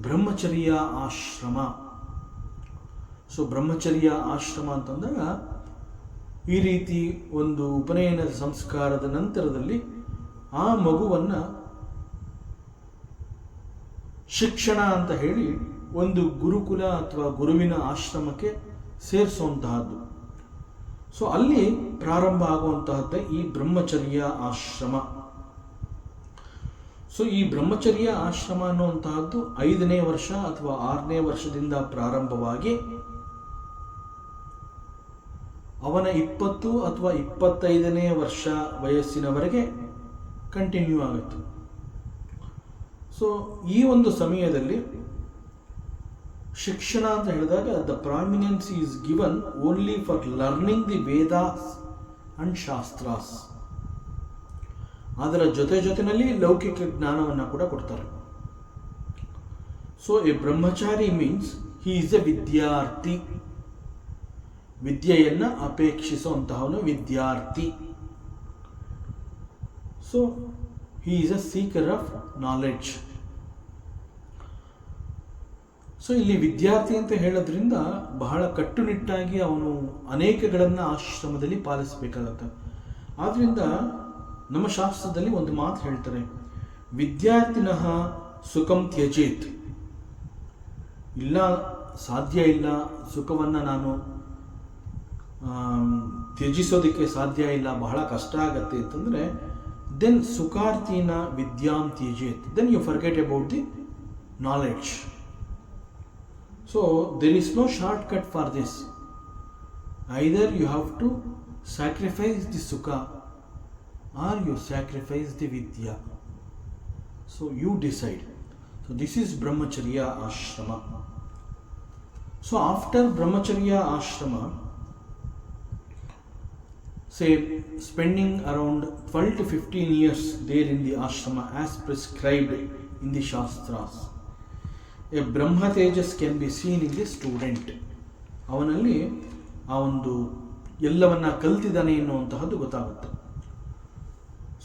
brahmacharya ashrama. So ಬ್ರಹ್ಮಚರ್ಯ ಆಶ್ರಮ ಅಂತಂದಾಗ ಈ ರೀತಿ ಒಂದು ಉಪನಯನದ ಸಂಸ್ಕಾರದ ನಂತರದಲ್ಲಿ ಆ ಮಗುವನ್ನು ಶಿಕ್ಷಣ ಅಂತ ಹೇಳಿ ಒಂದು ಗುರುಕುಲ ಅಥವಾ ಗುರುವಿನ ಆಶ್ರಮಕ್ಕೆ ಸೇರಿಸುವಂತಹದ್ದು. ಸೊ ಅಲ್ಲಿ ಪ್ರಾರಂಭ ಆಗುವಂತಹದ್ದೇ ಈ ಬ್ರಹ್ಮಚರ್ಯ ಆಶ್ರಮ. ಸೊ ಈ ಬ್ರಹ್ಮಚರ್ಯ ಆಶ್ರಮ ಅನ್ನುವಂತಹದ್ದು 5ನೇ ವರ್ಷ ಅಥವಾ 6ನೇ ವರ್ಷದಿಂದ ಪ್ರಾರಂಭವಾಗಿ ಅವನ 20 ಅಥವಾ 25ನೇ ವರ್ಷ ವಯಸ್ಸಿನವರೆಗೆ ಕಂಟಿನ್ಯೂ ಆಗುತ್ತೆ. ಸೊ ಈ ಒಂದು ಸಮಯದಲ್ಲಿ ಶಿಕ್ಷಣ ಅಂತ ಹೇಳಿದಾಗ the prominence is given only for learning the Vedas and Shastras. ಅದರ ಜೊತೆಯಲ್ಲಿ ಲೌಕಿಕ ಜ್ಞಾನವನ್ನು ಕೂಡ ಕೊಡ್ತಾರೆ. So a brahmachari means he is a ವಿದ್ಯಾರ್ಥಿ. ವಿದ್ಯೆಯನ್ನು ಅಪೇಕ್ಷಿಸುವಂತಹವನು ವಿದ್ಯಾರ್ಥಿ. So he is a seeker of knowledge. So ಇಲ್ಲಿ ವಿದ್ಯಾರ್ಥಿ ಅಂತ ಹೇಳೋದ್ರಿಂದ ಬಹಳ ಕಟ್ಟುನಿಟ್ಟಾಗಿ ಅವನು ಅನೇಕಗಳನ್ನು ಆಶ್ರಮದಲ್ಲಿ ಪಾಲಿಸಬೇಕಾಗತ್ತೆ. ಆದ್ದರಿಂದ ನಮ್ಮ ಶಾಸ್ತ್ರದಲ್ಲಿ ಒಂದು ಮಾತು ಹೇಳ್ತಾರೆ, ವಿದ್ಯಾರ್ಥಿನಃ ಸುಖಂ ತ್ಯಜೇತ್. ಇಲ್ಲ, ಸಾಧ್ಯ ಇಲ್ಲ, ಸುಖವನ್ನು ನಾನು ತ್ಯಜಿಸೋದಕ್ಕೆ ಸಾಧ್ಯ ಇಲ್ಲ, ಬಹಳ ಕಷ್ಟ ಆಗತ್ತೆ ಅಂತಂದರೆ ದೆನ್ ಸುಖಾರ್ಥಿನ ವಿದ್ಯಾಂ ತ್ಯಜೇತ್. Then you forget about the knowledge. So there is no short cut for this. Either you have to sacrifice the ಸುಖ or you sacrifice the vidya. So you decide. So this is brahmacharya ashrama. So after brahmacharya ashrama, say spending around 12 to 15 years there in the ashrama as prescribed in the shastras, a brahma tejas can be seen in the student. ಅವನಲ್ಲಿ ಆ ಒಂದು ಎಲ್ಲವನ್ನ ಕಲ್ತಿದ್ದಾನೆ ಎನ್ನುವಂತಹದ್ದು ಗೊತ್ತಾಗುತ್ತೆ.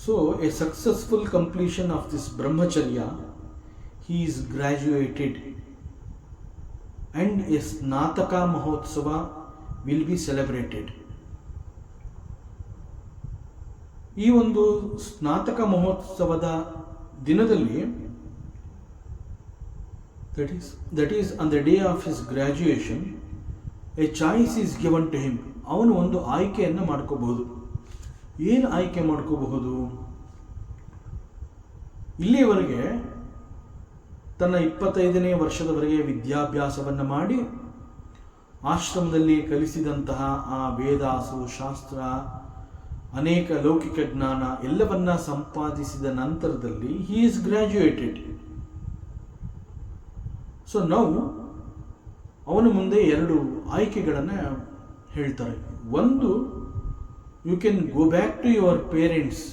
So a successful completion of this brahmacharya, he is graduated and a Snataka Mahotsava will be celebrated. ಈ ಒಂದು ಸ್ನಾತಕ ಮಹೋತ್ಸವದ ದಿನದಲ್ಲಿ that is on the day of his graduation a choice is given to him. ಅವನು ಒಂದು ಆಯ್ಕೆಯನ್ನು ಮಾಡ್ಕೋಬಹುದು. ಏನು ಆಯ್ಕೆ ಮಾಡ್ಕೋಬಹುದು? ಇಲ್ಲಿಯವರೆಗೆ ತನ್ನ 25ನೇ ವರ್ಷದವರೆಗೆ ವಿದ್ಯಾಭ್ಯಾಸವನ್ನು ಮಾಡಿ ಆಶ್ರಮದಲ್ಲಿ ಕಲಿಸಿದಂತಹ ಆ ವೇದಾಸು ಶಾಸ್ತ್ರ ಅನೇಕ ಲೌಕಿಕ ಜ್ಞಾನ ಎಲ್ಲವನ್ನ ಸಂಪಾದಿಸಿದ ನಂತರದಲ್ಲಿ he is graduated. ಸೊ ನಾವು ಅವನ ಮುಂದೆ 2 ಆಯ್ಕೆಗಳನ್ನು ಹೇಳ್ತಾರೆ. ಒಂದು, you can go back to your parents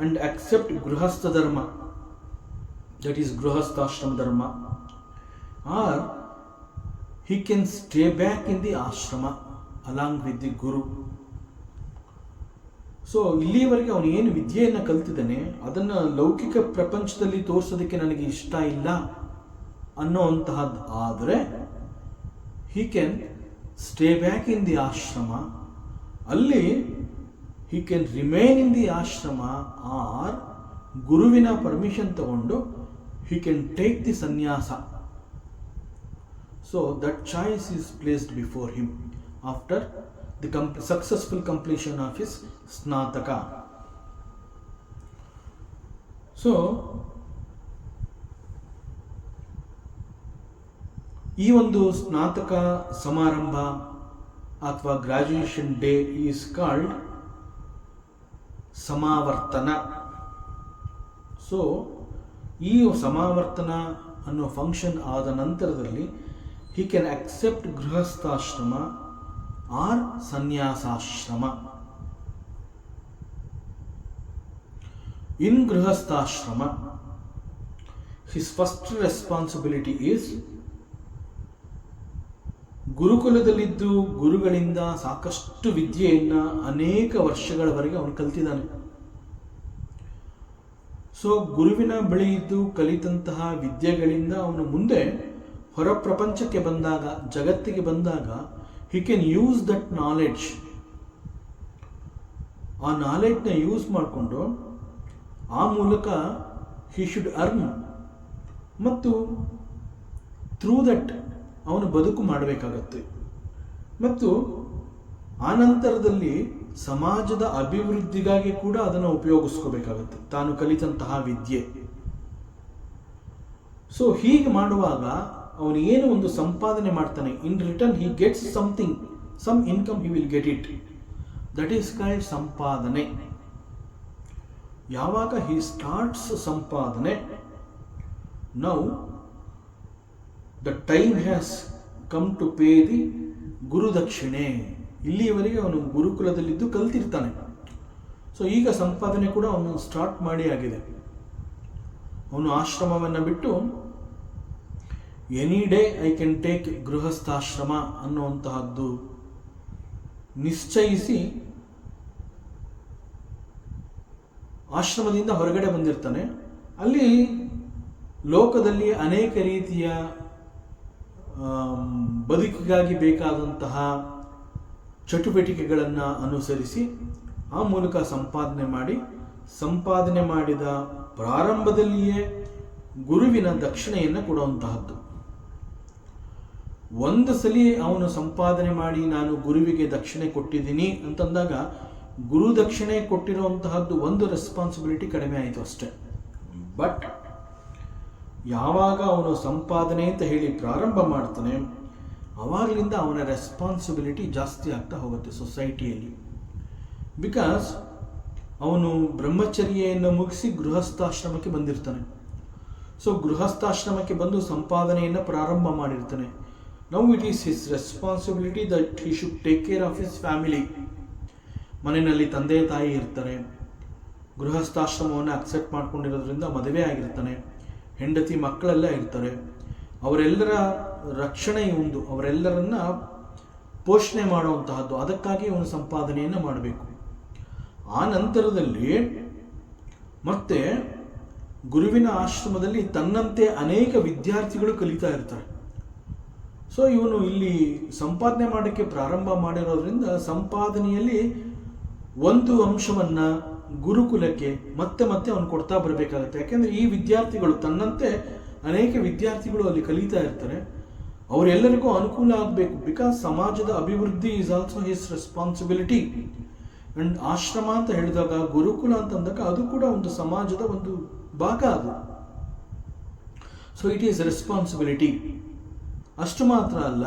and accept grihastha dharma, that is grihasthashrama dharma, or he can stay back in the ashrama along with the guru. So ಇಲ್ಲಿಯವರೆಗೆ ಅವನು ಏನು ವಿದ್ಯೆಯನ್ನು ಕಲ್ತಿದ್ದಾನೆ ಅದನ್ನು ಲೌಕಿಕ ಪ್ರಪಂಚದಲ್ಲಿ ತೋರಿಸೋದಕ್ಕೆ ನನಗೆ ಇಷ್ಟ ಇಲ್ಲ ಅನ್ನೋಂತಹದ್ದು ಆದರೆ he can stay back in the ashrama, ಅಲ್ಲಿ he can remain in the ashrama or ಗುರುವಿನ ಪರ್ಮಿಷನ್ ತಗೊಂಡು he can take the sannyasa. So that choice is placed before him after the successful completion of his snataka. So ಈ ಒಂದು ಸ್ನಾತಕ ಸಮಾರಂಭ ಅಥವಾ ಗ್ರಾಜುಯೇಷನ್ ಡೇ ಈಸ್ ಕಾಲ್ಡ್ ಸಮಾವರ್ತನ. ಸೊ ಈ ಸಮಾವರ್ತನ ಅನ್ನೋ ಫಂಕ್ಷನ್ ಆದ ನಂತರದಲ್ಲಿ he can accept ಗೃಹಸ್ಥಾಶ್ರಮ or sannyasashrama. In grihastha his first responsibility is ಗುರುಕುಲದಲ್ಲಿದ್ದು ಗುರುಗಳಿಂದ ಸಾಕಷ್ಟು ವಿದ್ಯೆಯನ್ನ ಅನೇಕ ವರ್ಷಗಳವರೆಗೆ ಅವನು ಕಲಿತಿದ್ದಾನೆ. ಸೊ ಗುರುವಿನ ಬಳಿ ಇದ್ದು ಕಲಿತಂತಹ ವಿದ್ಯೆಗಳಿಂದ ಅವನು ಮುಂದೆ ಹೊರ ಪ್ರಪಂಚಕ್ಕೆ ಬಂದಾಗ, ಜಗತ್ತಿಗೆ ಬಂದಾಗ he can use that knowledge. ಆ ನಾಲೆಡ್ಜ್ನ ಯೂಸ್ ಮಾಡಿಕೊಂಡು ಆ ಮೂಲಕ he should earn ಮತ್ತು ಥ್ರೂ ದಟ್ ಅವನು ಬದುಕು ಮಾಡಬೇಕಾಗತ್ತೆ. ಮತ್ತು ಆನಂತರದಲ್ಲಿ ಸಮಾಜದ ಅಭಿವೃದ್ಧಿಗಾಗಿ ಕೂಡ ಅದನ್ನು ಉಪಯೋಗಿಸ್ಕೋಬೇಕಾಗತ್ತೆ ತಾನು ಕಲಿತಂತಹ ವಿದ್ಯೆ. ಸೊ ಹೀಗೆ ಮಾಡುವಾಗ ಅವನು ಏನು ಒಂದು ಸಂಪಾದನೆ ಮಾಡ್ತಾನೆ, in return he gets something, some income he will get it, that is called ಸಂಪಾದನೆ. ಯಾವಾಗ ಹಿ ಸ್ಟಾರ್ಟ್ಸ್ ಸಂಪಾದನೆ, now the time has come to pay the ಗುರುದಕ್ಷಿಣೆ. ಇಲ್ಲಿಯವರೆಗೆ ಅವನು ಗುರುಕುಲದಲ್ಲಿದ್ದು ಕಲ್ತಿರ್ತಾನೆ. ಸೊ ಈಗ ಸಂಪಾದನೆ ಕೂಡ ಅವನು ಸ್ಟಾರ್ಟ್ ಮಾಡಿ ಆಗಿದೆ. ಅವನು ಆಶ್ರಮವನ್ನು ಬಿಟ್ಟು any day I can take ಗೃಹಸ್ಥಾಶ್ರಮ ಅನ್ನುವಂತಹದ್ದು ನಿಶ್ಚಯಿಸಿ ಆಶ್ರಮದಿಂದ ಹೊರಗಡೆ ಬಂದಿರ್ತಾನೆ. ಅಲ್ಲಿ ಲೋಕದಲ್ಲಿ ಅನೇಕ ರೀತಿಯ ಬದುಕಿಗಾಗಿ ಬೇಕಾದಂತಹ ಚಟುವಟಿಕೆಗಳನ್ನು ಅನುಸರಿಸಿ ಆ ಮೂಲಕ ಸಂಪಾದನೆ ಮಾಡಿದ ಪ್ರಾರಂಭದಲ್ಲಿಯೇ ಗುರುವಿನ ದಕ್ಷಿಣೆಯನ್ನು ಕೊಡುವಂತಹದ್ದು. ಒಂದು ಸಲ ಅವನು ಸಂಪಾದನೆ ಮಾಡಿ ನಾನು ಗುರುವಿಗೆ ದಕ್ಷಿಣೆ ಕೊಟ್ಟಿದ್ದೀನಿ ಅಂತಂದಾಗ ಗುರು ದಕ್ಷಿಣೆ ಕೊಟ್ಟಿರುವಂತಹದ್ದು ಒಂದು ರೆಸ್ಪಾನ್ಸಿಬಿಲಿಟಿ ಕಡಿಮೆ ಆಯಿತು ಅಷ್ಟೆ. ಬಟ್ ಯಾವಾಗ ಅವನು ಸಂಪಾದನೆ ಅಂತ ಹೇಳಿ ಪ್ರಾರಂಭ ಮಾಡ್ತಾನೆ ಆವಾಗಲಿಂದ ಅವನ ರೆಸ್ಪಾನ್ಸಿಬಿಲಿಟಿ ಜಾಸ್ತಿ ಆಗ್ತಾ ಹೋಗುತ್ತೆ ಸೊಸೈಟಿಯಲ್ಲಿ. ಬಿಕಾಸ್ ಅವನು ಬ್ರಹ್ಮಚರ್ಯೆಯನ್ನು ಮುಗಿಸಿ ಗೃಹಸ್ಥಾಶ್ರಮಕ್ಕೆ ಬಂದಿರ್ತಾನೆ. ಸೊ ಗೃಹಸ್ಥಾಶ್ರಮಕ್ಕೆ ಬಂದು ಸಂಪಾದನೆಯನ್ನು ಪ್ರಾರಂಭ ಮಾಡಿರ್ತಾನೆ. Now it is his responsibility that he should take care of his family. ಮನೆಯಲ್ಲಿ ತಂದೆ ತಾಯಿ ಇರ್ತಾರೆ, ಗೃಹಸ್ಥಾಶ್ರಮವನ್ನು ಅಕ್ಸೆಪ್ಟ್ ಮಾಡ್ಕೊಂಡಿರೋದ್ರಿಂದ ಮದುವೆ ಆಗಿರ್ತಾನೆ, ಹೆಂಡತಿ ಮಕ್ಕಳೆಲ್ಲ ಇರ್ತಾರೆ, ಅವರೆಲ್ಲರ ರಕ್ಷಣೆ ಒಂದು, ಅವರೆಲ್ಲರನ್ನ ಪೋಷಣೆ ಮಾಡುವಂತಹದ್ದು. ಅದಕ್ಕಾಗಿ ಅವನು ಸಂಪಾದನೆಯನ್ನು ಮಾಡಬೇಕು. ಆ ನಂತರದಲ್ಲಿ ಮತ್ತೆ ಗುರುವಿನ ಆಶ್ರಮದಲ್ಲಿ ತನ್ನಂತೆ ಅನೇಕ ವಿದ್ಯಾರ್ಥಿಗಳು ಕಲಿತಾ ಇರ್ತಾರೆ. ಸೊ ಇವನು ಇಲ್ಲಿ ಸಂಪಾದನೆ ಮಾಡೋಕ್ಕೆ ಪ್ರಾರಂಭ ಮಾಡಿರೋದ್ರಿಂದ ಸಂಪಾದನೆಯಲ್ಲಿ ಒಂದು ಅಂಶವನ್ನು ಗುರುಕುಲಕ್ಕೆ ಮತ್ತೆ ಮತ್ತೆ ಅವನು ಕೊಡ್ತಾ ಬರಬೇಕಾಗುತ್ತೆ. ಯಾಕೆಂದರೆ ಈ ವಿದ್ಯಾರ್ಥಿಗಳು ತನ್ನಂತೆ ಅನೇಕ ವಿದ್ಯಾರ್ಥಿಗಳು ಅಲ್ಲಿ ಕಲಿತಾ ಇರ್ತಾರೆ. ಅವರೆಲ್ಲರಿಗೂ ಅನುಕೂಲ ಆಗಬೇಕು. ಬಿಕಾಸ್ ಸಮಾಜದ ಅಭಿವೃದ್ಧಿ is also his responsibility. And ಆಶ್ರಮ ಅಂತ ಹೇಳಿದಾಗ, ಗುರುಕುಲ ಅಂತಂದಾಗ ಅದು ಕೂಡ ಒಂದು ಸಮಾಜದ ಒಂದು ಭಾಗ ಅದು. So it is responsibility. ಅಷ್ಟು ಮಾತ್ರ ಅಲ್ಲ,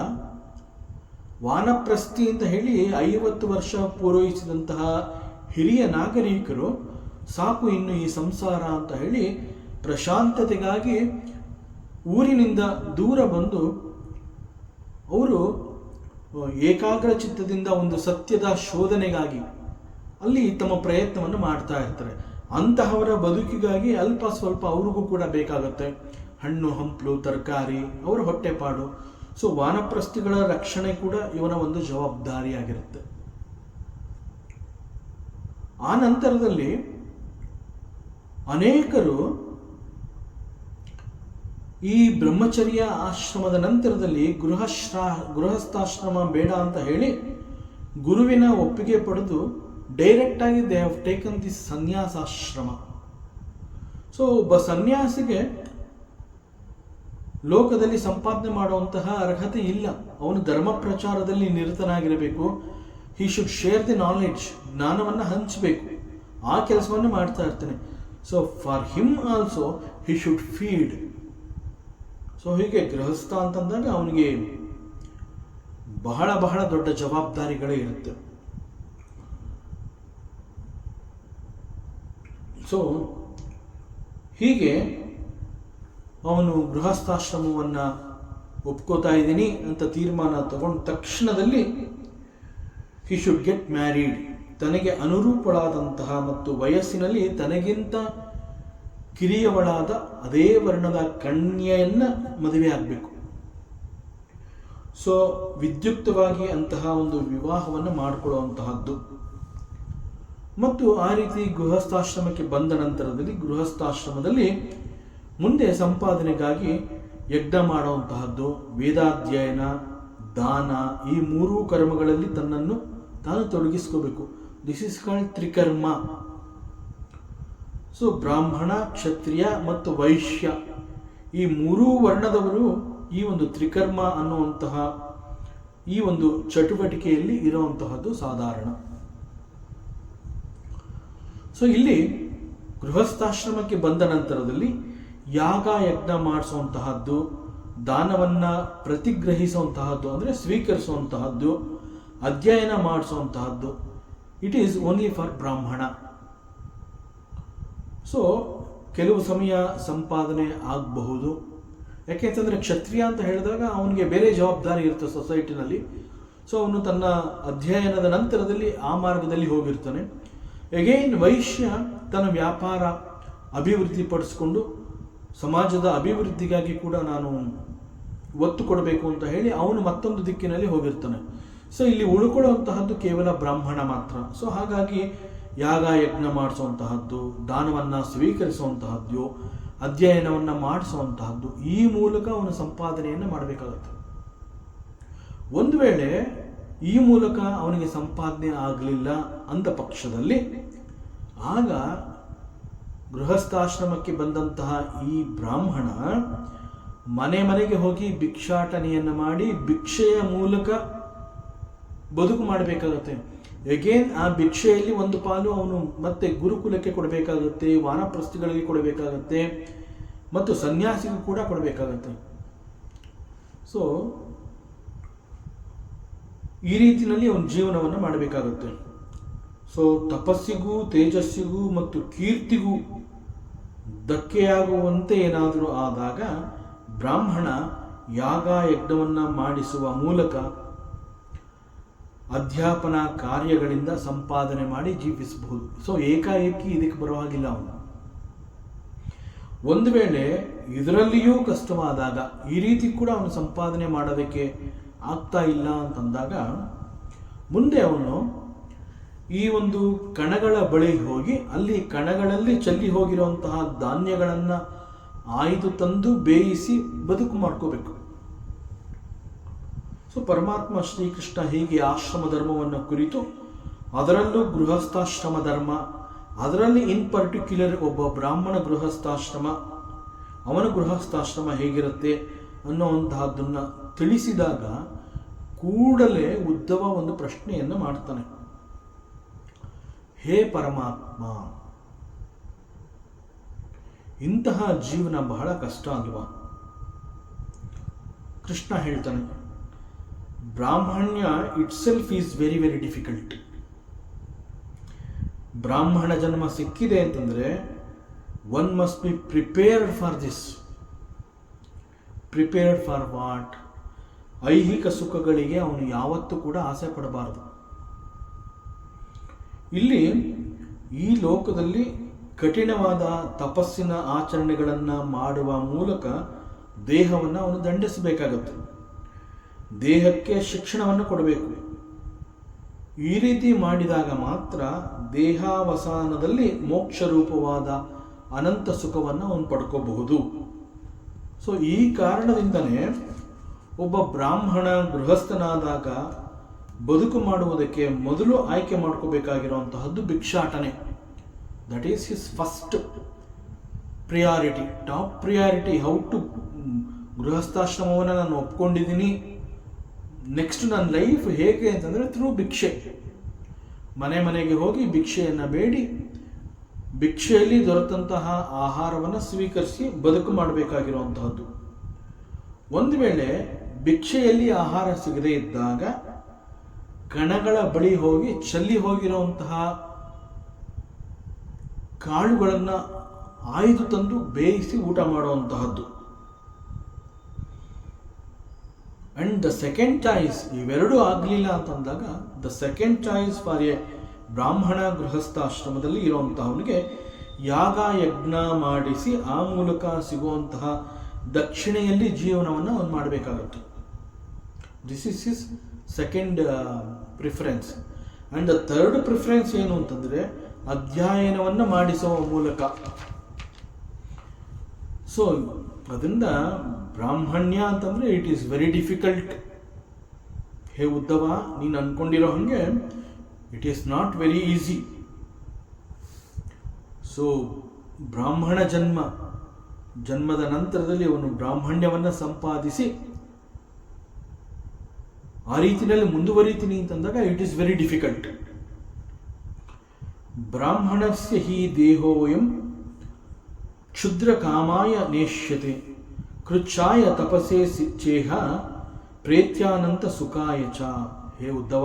ವಾನಪ್ರಸ್ಥಿ ಅಂತ ಹೇಳಿ 50 ವರ್ಷ ಪೂರೈಸಿದಂತಹ ಹಿರಿಯ ನಾಗರಿಕರು ಸಾಕು ಇನ್ನು ಈ ಸಂಸಾರ ಅಂತ ಹೇಳಿ ಪ್ರಶಾಂತತೆಗಾಗಿ ಊರಿನಿಂದ ದೂರ ಬಂದು ಅವರು ಏಕಾಗ್ರ ಚಿತ್ತದಿಂದ ಒಂದು ಸತ್ಯದ ಶೋಧನೆಗಾಗಿ ಅಲ್ಲಿ ತಮ್ಮ ಪ್ರಯತ್ನವನ್ನು ಮಾಡ್ತಾ ಇರ್ತಾರೆ. ಅಂತಹವರ ಬದುಕಿಗಾಗಿ ಅಲ್ಪ ಸ್ವಲ್ಪ ಅವ್ರಿಗೂ ಕೂಡ ಬೇಕಾಗುತ್ತೆ. ಹಣ್ಣು ಹಂಪಲು ತರಕಾರಿ, ಅವರ ಹೊಟ್ಟೆಪಾಡು. ಸೊ ವಾನಪ್ರಸ್ಥಿಗಳ ರಕ್ಷಣೆ ಕೂಡ ಇವನ ಒಂದು ಜವಾಬ್ದಾರಿಯಾಗಿರುತ್ತೆ. ಆ ನಂತರದಲ್ಲಿ ಅನೇಕರು ಈ ಬ್ರಹ್ಮಚರ್ಯ ಆಶ್ರಮದ ನಂತರದಲ್ಲಿ ಗೃಹಸ್ಥಾಶ್ರಮ ಬೇಡ ಅಂತ ಹೇಳಿ ಗುರುವಿನ ಒಪ್ಪಿಗೆ ಪಡೆದು ಡೈರೆಕ್ಟ್ ಆಗಿ ದೇ ಹ್ಯಾವ್ ಟೇಕನ್ ದಿಸ್ ಸನ್ಯಾಸಾಶ್ರಮ. ಸೊ ಒಬ್ಬ ಸನ್ಯಾಸಿಗೆ ಲೋಕದಲ್ಲಿ ಸಂಪಾದನೆ ಮಾಡುವಂತಹ ಅರ್ಹತೆ ಇಲ್ಲ. ಅವನು ಧರ್ಮ ಪ್ರಚಾರದಲ್ಲಿ ನಿರತನಾಗಿರಬೇಕು. He should share the knowledge, ಜ್ಞಾನವನ್ನು ಹಂಚಬೇಕು. ಆ ಕೆಲಸವನ್ನು ಮಾಡ್ತಾ ಇರ್ತಾನೆ. So for him also he should feed. So ಹೀಗೆ ಗೃಹಸ್ಥ ಅಂತಂದಾಗ ಅವನಿಗೆ ಬಹಳ ಬಹಳ ದೊಡ್ಡ ಜವಾಬ್ದಾರಿಗಳೇ ಇರುತ್ತೆ. ಸೊ ಹೀಗೆ ಅವನು ಗೃಹಸ್ಥಾಶ್ರಮವನ್ನು ಒಪ್ಕೋತಾ ಇದ್ದೀನಿ ಅಂತ ತೀರ್ಮಾನ ತಗೊಂಡ ತಕ್ಷಣದಲ್ಲಿ ಹಿ ಶುಡ್ ಗೆಟ್ ಮ್ಯಾರಿಡ್. ತನಗೆ ಅನುರೂಪಳಾದಂತಹ ಮತ್ತು ವಯಸ್ಸಿನಲ್ಲಿ ತನಗಿಂತ ಕಿರಿಯವಳಾದ ಅದೇ ವರ್ಣದ ಕನ್ಯೆಯನ್ನು ಮದುವೆ ಆಗಬೇಕು. ಸೊ ವಿದ್ಯುಕ್ತವಾಗಿ ಅಂತಹ ಒಂದು ವಿವಾಹವನ್ನು ಮಾಡಿಕೊಳ್ಳುವಂತಹದ್ದು. ಮತ್ತು ಆ ರೀತಿ ಗೃಹಸ್ಥಾಶ್ರಮಕ್ಕೆ ಬಂದ ನಂತರದಲ್ಲಿ ಗೃಹಸ್ಥಾಶ್ರಮದಲ್ಲಿ ಮುಂದೆ ಸಂಪಾದನೆಗಾಗಿ ಯಜ್ಞ ಮಾಡುವಂತಹದ್ದು, ವೇದಾಧ್ಯಯನ, ದಾನ, ಈ 3 ಕರ್ಮಗಳಲ್ಲಿ ತನ್ನನ್ನು ತಾನು ತೊಡಗಿಸ್ಕೋಬೇಕು. ದಿಸ್ ಇಸ್ ಕಾಲ್ಡ್ ತ್ರಿಕರ್ಮ. ಸೊ ಬ್ರಾಹ್ಮಣ, ಕ್ಷತ್ರಿಯ ಮತ್ತು ವೈಶ್ಯ ಈ 3 ವರ್ಣದವರು ಈ ಒಂದು ತ್ರಿಕರ್ಮ ಅನ್ನುವಂತಹ ಈ ಒಂದು ಚಟುವಟಿಕೆಯಲ್ಲಿ ಇರುವಂತಹದ್ದು ಸಾಧಾರಣ. ಸೊ ಇಲ್ಲಿ ಗೃಹಸ್ಥಾಶ್ರಮಕ್ಕೆ ಬಂದ ನಂತರದಲ್ಲಿ ಯಾಗ ಯಜ್ಞ ಮಾಡಿಸುವಂತಹದ್ದು, ದಾನವನ್ನು ಪ್ರತಿಗ್ರಹಿಸುವಂತಹದ್ದು ಅಂದರೆ ಸ್ವೀಕರಿಸುವಂತಹದ್ದು, ಅಧ್ಯಯನ ಮಾಡಿಸುವಂತಹದ್ದು, ಇಟ್ ಈಸ್ ಓನ್ಲಿ ಫಾರ್ ಬ್ರಾಹ್ಮಣ. ಸೊ ಕೆಲವು ಸಮಯ ಸಂಪಾದನೆ ಆಗಬಹುದು. ಯಾಕೆಂತಂದರೆ ಕ್ಷತ್ರಿಯ ಅಂತ ಹೇಳಿದಾಗ ಅವನಿಗೆ ಬೇರೆ ಜವಾಬ್ದಾರಿ ಇರುತ್ತೆ ಸೊಸೈಟಿನಲ್ಲಿ. ಸೊ ಅವನು ತನ್ನ ಅಧ್ಯಯನದ ನಂತರದಲ್ಲಿ ಆ ಮಾರ್ಗದಲ್ಲಿ ಹೋಗಿರ್ತಾನೆ. ಎಗೈನ್ ವೈಶ್ಯ ತನ್ನ ವ್ಯಾಪಾರ ಅಭಿವೃದ್ಧಿಪಡಿಸ್ಕೊಂಡು ಸಮಾಜದ ಅಭಿವೃದ್ಧಿಗಾಗಿ ಕೂಡ ನಾನು ಒತ್ತು ಕೊಡಬೇಕು ಅಂತ ಹೇಳಿ ಅವನು ಮತ್ತೊಂದು ದಿಕ್ಕಿನಲ್ಲಿ ಹೋಗಿರ್ತಾನೆ. ಸೊ ಇಲ್ಲಿ ಉಳ್ಕೊಳ್ಳುವಂತಹದ್ದು ಕೇವಲ ಬ್ರಾಹ್ಮಣ ಮಾತ್ರ. ಸೊ ಹಾಗಾಗಿ ಯಾಗ ಯಜ್ಞ ಮಾಡಿಸುವಂತಹದ್ದು, ದಾನವನ್ನು ಸ್ವೀಕರಿಸುವಂತಹದ್ದು, ಅಧ್ಯಯನವನ್ನು ಮಾಡಿಸುವಂತಹದ್ದು, ಈ ಮೂಲಕ ಅವನು ಸಂಪಾದನೆಯನ್ನು ಮಾಡಬೇಕಾಗುತ್ತೆ. ಒಂದು ವೇಳೆ ಈ ಮೂಲಕ ಅವನಿಗೆ ಸಂಪಾದನೆ ಆಗಲಿಲ್ಲ ಅಂದ ಪಕ್ಷದಲ್ಲಿ ಆಗ ಗೃಹಸ್ಥಾಶ್ರಮಕ್ಕೆ ಬಂದಂತಹ ಈ ಬ್ರಾಹ್ಮಣ ಮನೆ ಮನೆಗೆ ಹೋಗಿ ಭಿಕ್ಷಾಟನೆಯನ್ನು ಮಾಡಿ ಭಿಕ್ಷೆಯ ಮೂಲಕ ಬದುಕು ಮಾಡಬೇಕಾಗುತ್ತೆ. ಎಗೇನ್ ಆ ಭಿಕ್ಷೆಯಲ್ಲಿ ಒಂದು ಪಾಲು ಅವನು ಮತ್ತೆ ಗುರುಕುಲಕ್ಕೆ ಕೊಡಬೇಕಾಗುತ್ತೆ, ವಾನಪ್ರಸ್ಥಿಗಳಿಗೆ ಕೊಡಬೇಕಾಗತ್ತೆ, ಮತ್ತು ಸನ್ಯಾಸಿಗೂ ಕೂಡ ಕೊಡಬೇಕಾಗತ್ತೆ. ಸೊ ಈ ರೀತಿಯಲ್ಲಿ ಅವನ ಜೀವನವನ್ನು ಮಾಡಬೇಕಾಗುತ್ತೆ. ಸೊ ತಪಸ್ಸಿಗೂ ತೇಜಸ್ಸಿಗೂ ಮತ್ತು ಕೀರ್ತಿಗೂ ಧಕ್ಕೆಯಾಗುವಂತೆ ಏನಾದರೂ ಆದಾಗ ಬ್ರಾಹ್ಮಣ ಯಾಗ ಯಜ್ಞವನ್ನು ಮಾಡಿಸುವ ಮೂಲಕ ಅಧ್ಯಾಪನ ಕಾರ್ಯಗಳಿಂದ ಸಂಪಾದನೆ ಮಾಡಿ ಜೀವಿಸಬಹುದು. ಸೊ ಏಕಾಏಕಿ ಇದಕ್ಕೆ ಬರುವ ಹಾಗಿಲ್ಲ ಅವನು. ಒಂದು ವೇಳೆ ಇದರಲ್ಲಿಯೂ ಕಷ್ಟವಾದಾಗ ಈ ರೀತಿ ಕೂಡ ಅವನು ಸಂಪಾದನೆ ಮಾಡೋದಕ್ಕೆ ಆಗ್ತಾ ಇಲ್ಲ ಅಂತಂದಾಗ ಮುಂದೆ ಅವನು ಈ ಒಂದು ಕಣಗಳ ಬಳಿ ಹೋಗಿ ಅಲ್ಲಿ ಕಣಗಳಲ್ಲಿ ಚೆಲ್ಲಿ ಹೋಗಿರುವಂತಹ ಧಾನ್ಯಗಳನ್ನು ಆಯ್ದು ತಂದು ಬೇಯಿಸಿ ಬದುಕು ಮಾಡ್ಕೋಬೇಕು. ಸೊ ಪರಮಾತ್ಮ ಶ್ರೀಕೃಷ್ಣ ಹೀಗೆ ಆಶ್ರಮ ಧರ್ಮವನ್ನು ಕುರಿತು, ಅದರಲ್ಲೂ ಗೃಹಸ್ಥಾಶ್ರಮ ಧರ್ಮ, ಅದರಲ್ಲಿ ಇನ್ ಪರ್ಟಿಕ್ಯುಲರ್ ಒಬ್ಬ ಬ್ರಾಹ್ಮಣ ಗೃಹಸ್ಥಾಶ್ರಮ, ಅವನ ಗೃಹಸ್ಥಾಶ್ರಮ ಹೇಗಿರುತ್ತೆ ಅನ್ನುವಂತಹದ್ದನ್ನು ತಿಳಿಸಿದಾಗ ಕೂಡಲೇ ಉದ್ಧವ ಒಂದು ಪ್ರಶ್ನೆಯನ್ನು ಮಾಡ್ತಾನೆ. ಹೇ ಪರಮಾತ್ಮ, ಇಂತಹ ಜೀವನ ಬಹಳ ಕಷ್ಟ ಅಲ್ವಾ? ಕೃಷ್ಣ ಹೇಳ್ತಾನೆ, ಬ್ರಾಹ್ಮಣ್ಯ itself is very very difficult. ಬ್ರಾಹ್ಮಣ ಜನ್ಮ ಸಿಕ್ಕಿದೆ ಅಂತಂದರೆ one must be prepared for this. Prepared for what? ಐಹಿಕ ಸುಖಗಳಿಗೆ ಅವನು ಯಾವತ್ತೂ ಕೂಡ ಆಸೆ ಪಡಬಾರದು. ಇಲ್ಲಿ ಈ ಲೋಕದಲ್ಲಿ ಕಠಿಣವಾದ ತಪಸ್ಸಿನ ಆಚರಣೆಗಳನ್ನು ಮಾಡುವ ಮೂಲಕ ದೇಹವನ್ನು ಅವನು ದಂಡಿಸಬೇಕಾಗುತ್ತೆ. ದೇಹಕ್ಕೆ ಶಿಕ್ಷಣವನ್ನು ಕೊಡಬೇಕು. ಈ ರೀತಿ ಮಾಡಿದಾಗ ಮಾತ್ರ ದೇಹಾವಸಾನದಲ್ಲಿ ಮೋಕ್ಷ ರೂಪವಾದ ಅನಂತ ಸುಖವನ್ನು ಅವನು ಪಡ್ಕೋಬಹುದು. ಸೊ ಈ ಕಾರಣದಿಂದಲೇ ಒಬ್ಬ ಬ್ರಾಹ್ಮಣ ಗೃಹಸ್ಥನಾದಾಗ ಬದುಕು ಮಾಡುವುದಕ್ಕೆ ಮೊದಲು ಆಯ್ಕೆ ಮಾಡ್ಕೋಬೇಕಾಗಿರುವಂತಹದ್ದು ಭಿಕ್ಷಾಟನೆ. That is his first priority, top priority. How to ಗೃಹಸ್ಥಾಶ್ರಮವನ್ನು ನಾನು ಒಪ್ಕೊಂಡಿದ್ದೀನಿ, ನೆಕ್ಸ್ಟ್ ನನ್ನ ಲೈಫ್ ಹೇಗೆ ಅಂತಂದರೆ ಥ್ರೂ ಭಿಕ್ಷೆ. ಮನೆ ಮನೆಗೆ ಹೋಗಿ ಭಿಕ್ಷೆಯನ್ನು ಬೇಡಿ ಭಿಕ್ಷೆಯಲ್ಲಿ ದೊರೆತಂತಹ ಆಹಾರವನ್ನು ಸ್ವೀಕರಿಸಿ ಬದುಕು ಮಾಡಬೇಕಾಗಿರುವಂತಹದ್ದು. ಒಂದು ವೇಳೆ ಭಿಕ್ಷೆಯಲ್ಲಿ ಆಹಾರ ಸಿಗದೇ ಇದ್ದಾಗ ಕಣಗಳ ಬಳಿ ಹೋಗಿ ಚೆಲ್ಲಿ ಹೋಗಿರುವಂತಹ ಕಾಳುಗಳನ್ನು ಆಯ್ದು ತಂದು ಬೇಯಿಸಿ ಊಟ ಮಾಡುವಂತಹದ್ದು. ಅಂಡ್ ದ ಸೆಕೆಂಡ್ ಚಾಯ್ಸ್, ಇವೆರಡೂ ಆಗಲಿಲ್ಲ ಅಂತಂದಾಗ the second choice for A ಬ್ರಾಹ್ಮಣ ಗೃಹಸ್ಥಾಶ್ರಮದಲ್ಲಿ ಇರುವಂತಹವನಿಗೆ ಯಾಗ ಯಜ್ಞ ಮಾಡಿಸಿ ಆ ಮೂಲಕ ಸಿಗುವಂತಹ ದಕ್ಷಿಣೆಯಲ್ಲಿ ಜೀವನವನ್ನು ಅವನು ಮಾಡಬೇಕಾಗುತ್ತೆ. This is his second preference. And the third preference ಏನು ಅಂತಂದರೆ ಅಧ್ಯಯನವನ್ನು ಮಾಡಿಸುವ ಮೂಲಕ. ಸೊ ಅದರಿಂದ ಬ್ರಾಹ್ಮಣ್ಯ ಅಂತಂದರೆ ಇಟ್ ಈಸ್ ವೆರಿ ಡಿಫಿಕಲ್ಟ್. ಹೇ ಉದ್ಧವ, ನೀನು ಅಂದ್ಕೊಂಡಿರೋ ಹಾಗೆ it is not very easy. So ಬ್ರಾಹ್ಮಣ ಜನ್ಮದ ನಂತರದಲ್ಲಿ ಅವನು ಬ್ರಾಹ್ಮಣ್ಯವನ್ನು ಸಂಪಾದಿಸಿ ಆ ರೀತಿಯಲ್ಲಿ ಮುಂದುವರಿತೀನಿ ಅಂತಂದಾಗ ಇಟ್ ಈಸ್ ವೆರಿ ಡಿಫಿಕಲ್ಟ್. ಬ್ರಾಹ್ಮಣಸ್ಯ ಹಿ ದೇಹೋಯಂ ಕ್ಷುದ್ರ ಕಾಮಾಯ ನೇಷ್ಯತೆ ಕೃಚ್ಛಾಯ ತಪಸೇ ಚೇಹ ಪ್ರೇತ್ಯಾನಂತ ಸುಖಾಯ ಚ. ಹೇ ಉದ್ಧವ,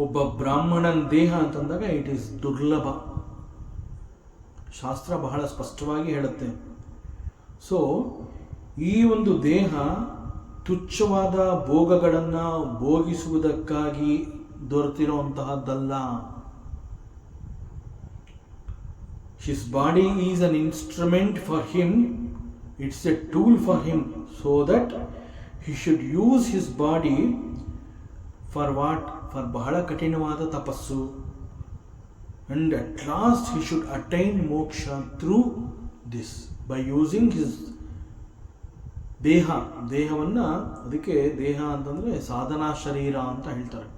ಒಬ್ಬ ಬ್ರಾಹ್ಮಣನ ದೇಹ ಅಂತಂದಾಗ ಇಟ್ ಈಸ್ ದುರ್ಲಭ. ಶಾಸ್ತ್ರ ಬಹಳ ಸ್ಪಷ್ಟವಾಗಿ ಹೇಳುತ್ತೆ. ಸೊ ಈ ಒಂದು ದೇಹ ತುಚ್ಛವಾದ ಭೋಗಗಳನ್ನು ಭೋಗಿಸುವುದಕ್ಕಾಗಿ ದೊರೆತಿರುವಂತಹದ್ದಲ್ಲ. His body is an instrument for him, it's a tool for him, so that he should use his body for what? For ಬಹಳ ಕಠಿಣವಾದ ತಪಸ್ಸು. And at last he should attain moksha through this, by using his ದೇಹವನ್ನು. ಅದಕ್ಕೆ ದೇಹ ಅಂತಂದರೆ ಸಾಧನಾ ಶರೀರ ಅಂತ ಹೇಳ್ತಾರೆ.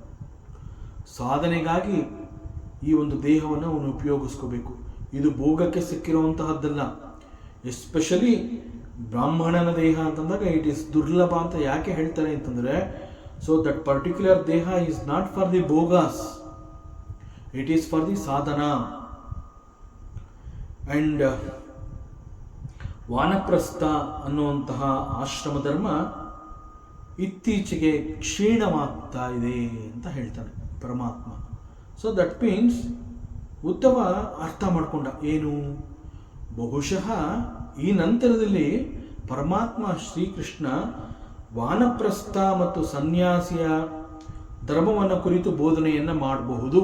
ಸಾಧನೆಗಾಗಿ ಈ ಒಂದು ದೇಹವನ್ನು ಅವನು ಉಪಯೋಗಿಸ್ಕೋಬೇಕು. ಇದು ಭೋಗಕ್ಕೆ ಸಿಕ್ಕಿರುವಂತಹದ್ದಲ್ಲ. ಎಸ್ಪೆಷಲಿ ಬ್ರಾಹ್ಮಣನ ದೇಹ ಅಂತಂದಾಗ ಇಟ್ ಈಸ್ ದುರ್ಲಭ ಅಂತ ಯಾಕೆ ಹೇಳ್ತಾರೆ ಅಂತಂದರೆ, ಸೊ ದಟ್ ಪರ್ಟಿಕ್ಯುಲರ್ ದೇಹ is not for the bhogas, it is for the sadhana. And ವಾನಪ್ರಸ್ಥ ಅನ್ನುವಂತಹ ಆಶ್ರಮ ಧರ್ಮ ಇತ್ತೀಚೆಗೆ ಕ್ಷೀಣವಾಗ್ತಾ ಇದೆ ಅಂತ ಹೇಳ್ತಾನೆ ಪರಮಾತ್ಮ. ಸೊ ದಟ್ ಮೀನ್ಸ್ ಉದ್ಧವ ಅರ್ಥ ಮಾಡಿಕೊಂಡ ಏನು, ಬಹುಶಃ ಈ ನಂತರದಲ್ಲಿ ಪರಮಾತ್ಮ ಶ್ರೀಕೃಷ್ಣ ವಾನಪ್ರಸ್ಥ ಮತ್ತು ಸನ್ಯಾಸಿಯ ಧರ್ಮವನ್ನು ಕುರಿತು ಬೋಧನೆಯನ್ನು ಮಾಡಬಹುದು.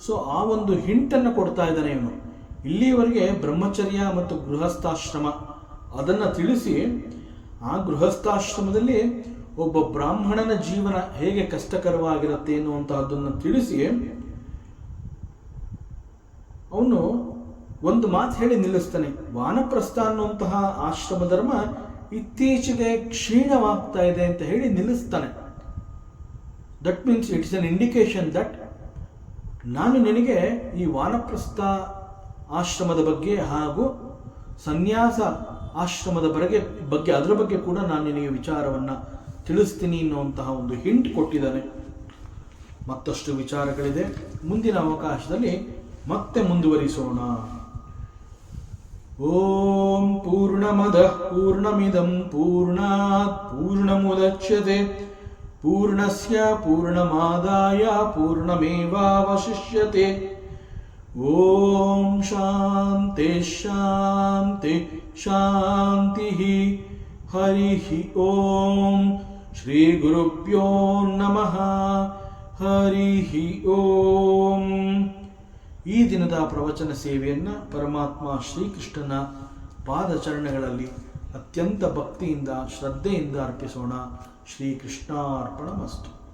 ಸೊ ಆ ಒಂದು ಹಿಂಟನ್ನು ಕೊಡ್ತಾ ಇದ್ದಾನೆ ಇವನು. ಇಲ್ಲಿಯವರೆಗೆ ಬ್ರಹ್ಮಚರ್ಯ ಮತ್ತು ಗೃಹಸ್ಥಾಶ್ರಮ ಅದನ್ನು ತಿಳಿಸಿ, ಆ ಗೃಹಸ್ಥಾಶ್ರಮದಲ್ಲಿ ಒಬ್ಬ ಬ್ರಾಹ್ಮಣನ ಜೀವನ ಹೇಗೆ ಕಷ್ಟಕರವಾಗಿರುತ್ತೆ ಎನ್ನುವಂತಹದ್ದನ್ನು ತಿಳಿಸಿ ಅವನು ಒಂದು ಮಾತು ಹೇಳಿ ನಿಲ್ಲಿಸ್ತಾನೆ. ವಾನಪ್ರಸ್ಥ ಅನ್ನುವಂತಹ ಆಶ್ರಮ ಧರ್ಮ ಇತ್ತೀಚೆಗೆ ಕ್ಷೀಣವಾಗ್ತಾ ಇದೆ ಅಂತ ಹೇಳಿ ನಿಲ್ಲಿಸ್ತಾನೆ. That means it's an indication that ನಾನು ನಿನಗೆ ಈ ವಾನಪ್ರಸ್ಥ ಆಶ್ರಮದ ಬಗ್ಗೆ ಹಾಗೂ ಸನ್ಯಾಸ ಆಶ್ರಮದ ಬಗ್ಗೆ ಅದರ ಬಗ್ಗೆ ಕೂಡ ನಾನು ನಿನಗೆ ವಿಚಾರವನ್ನು ತಿಳಿಸ್ತೀನಿ ಅನ್ನುವಂತಹ ಒಂದು ಹಿಂಟ್ ಕೊಟ್ಟಿದ್ದಾನೆ. ಮತ್ತಷ್ಟು ವಿಚಾರಗಳಿದೆ, ಮುಂದಿನ ಅವಕಾಶದಲ್ಲಿ ಮತ್ತೆ ಮುಂದುವರಿಸೋಣ. ಓಂ ಪೂರ್ಣಮದಃ ಪೂರ್ಣಮಿದಂ ಪೂರ್ಣಾತ್ ಪೂರ್ಣಮುದಚ್ಯತೆ ಪೂರ್ಣಸ್ಯ ಪೂರ್ಣಮಾದಾಯ ಪೂರ್ಣಮೇವಾವಶಿಷ್ಯತೆ. ಓಂ ಶಾಂತಿ ಶಾಂತಿ ಶಾಂತಿ. ಹರಿ ಓಂ. ಶ್ರೀ ಗುರುಭ್ಯೋ ನಮಃ. ಹರಿ ಓಂ. ಈ ದಿನದ ಪ್ರವಚನ ಸೇವೆಯನ್ನು ಪರಮಾತ್ಮ ಶ್ರೀಕೃಷ್ಣನ ಪಾದಚರಣಗಳಲ್ಲಿ ಅತ್ಯಂತ ಭಕ್ತಿಯಿಂದ ಶ್ರದ್ಧೆಯಿಂದ ಅರ್ಪಿಸೋಣ. ಶ್ರೀಕೃಷ್ಣಾರ್ಪಣಮಸ್ತು.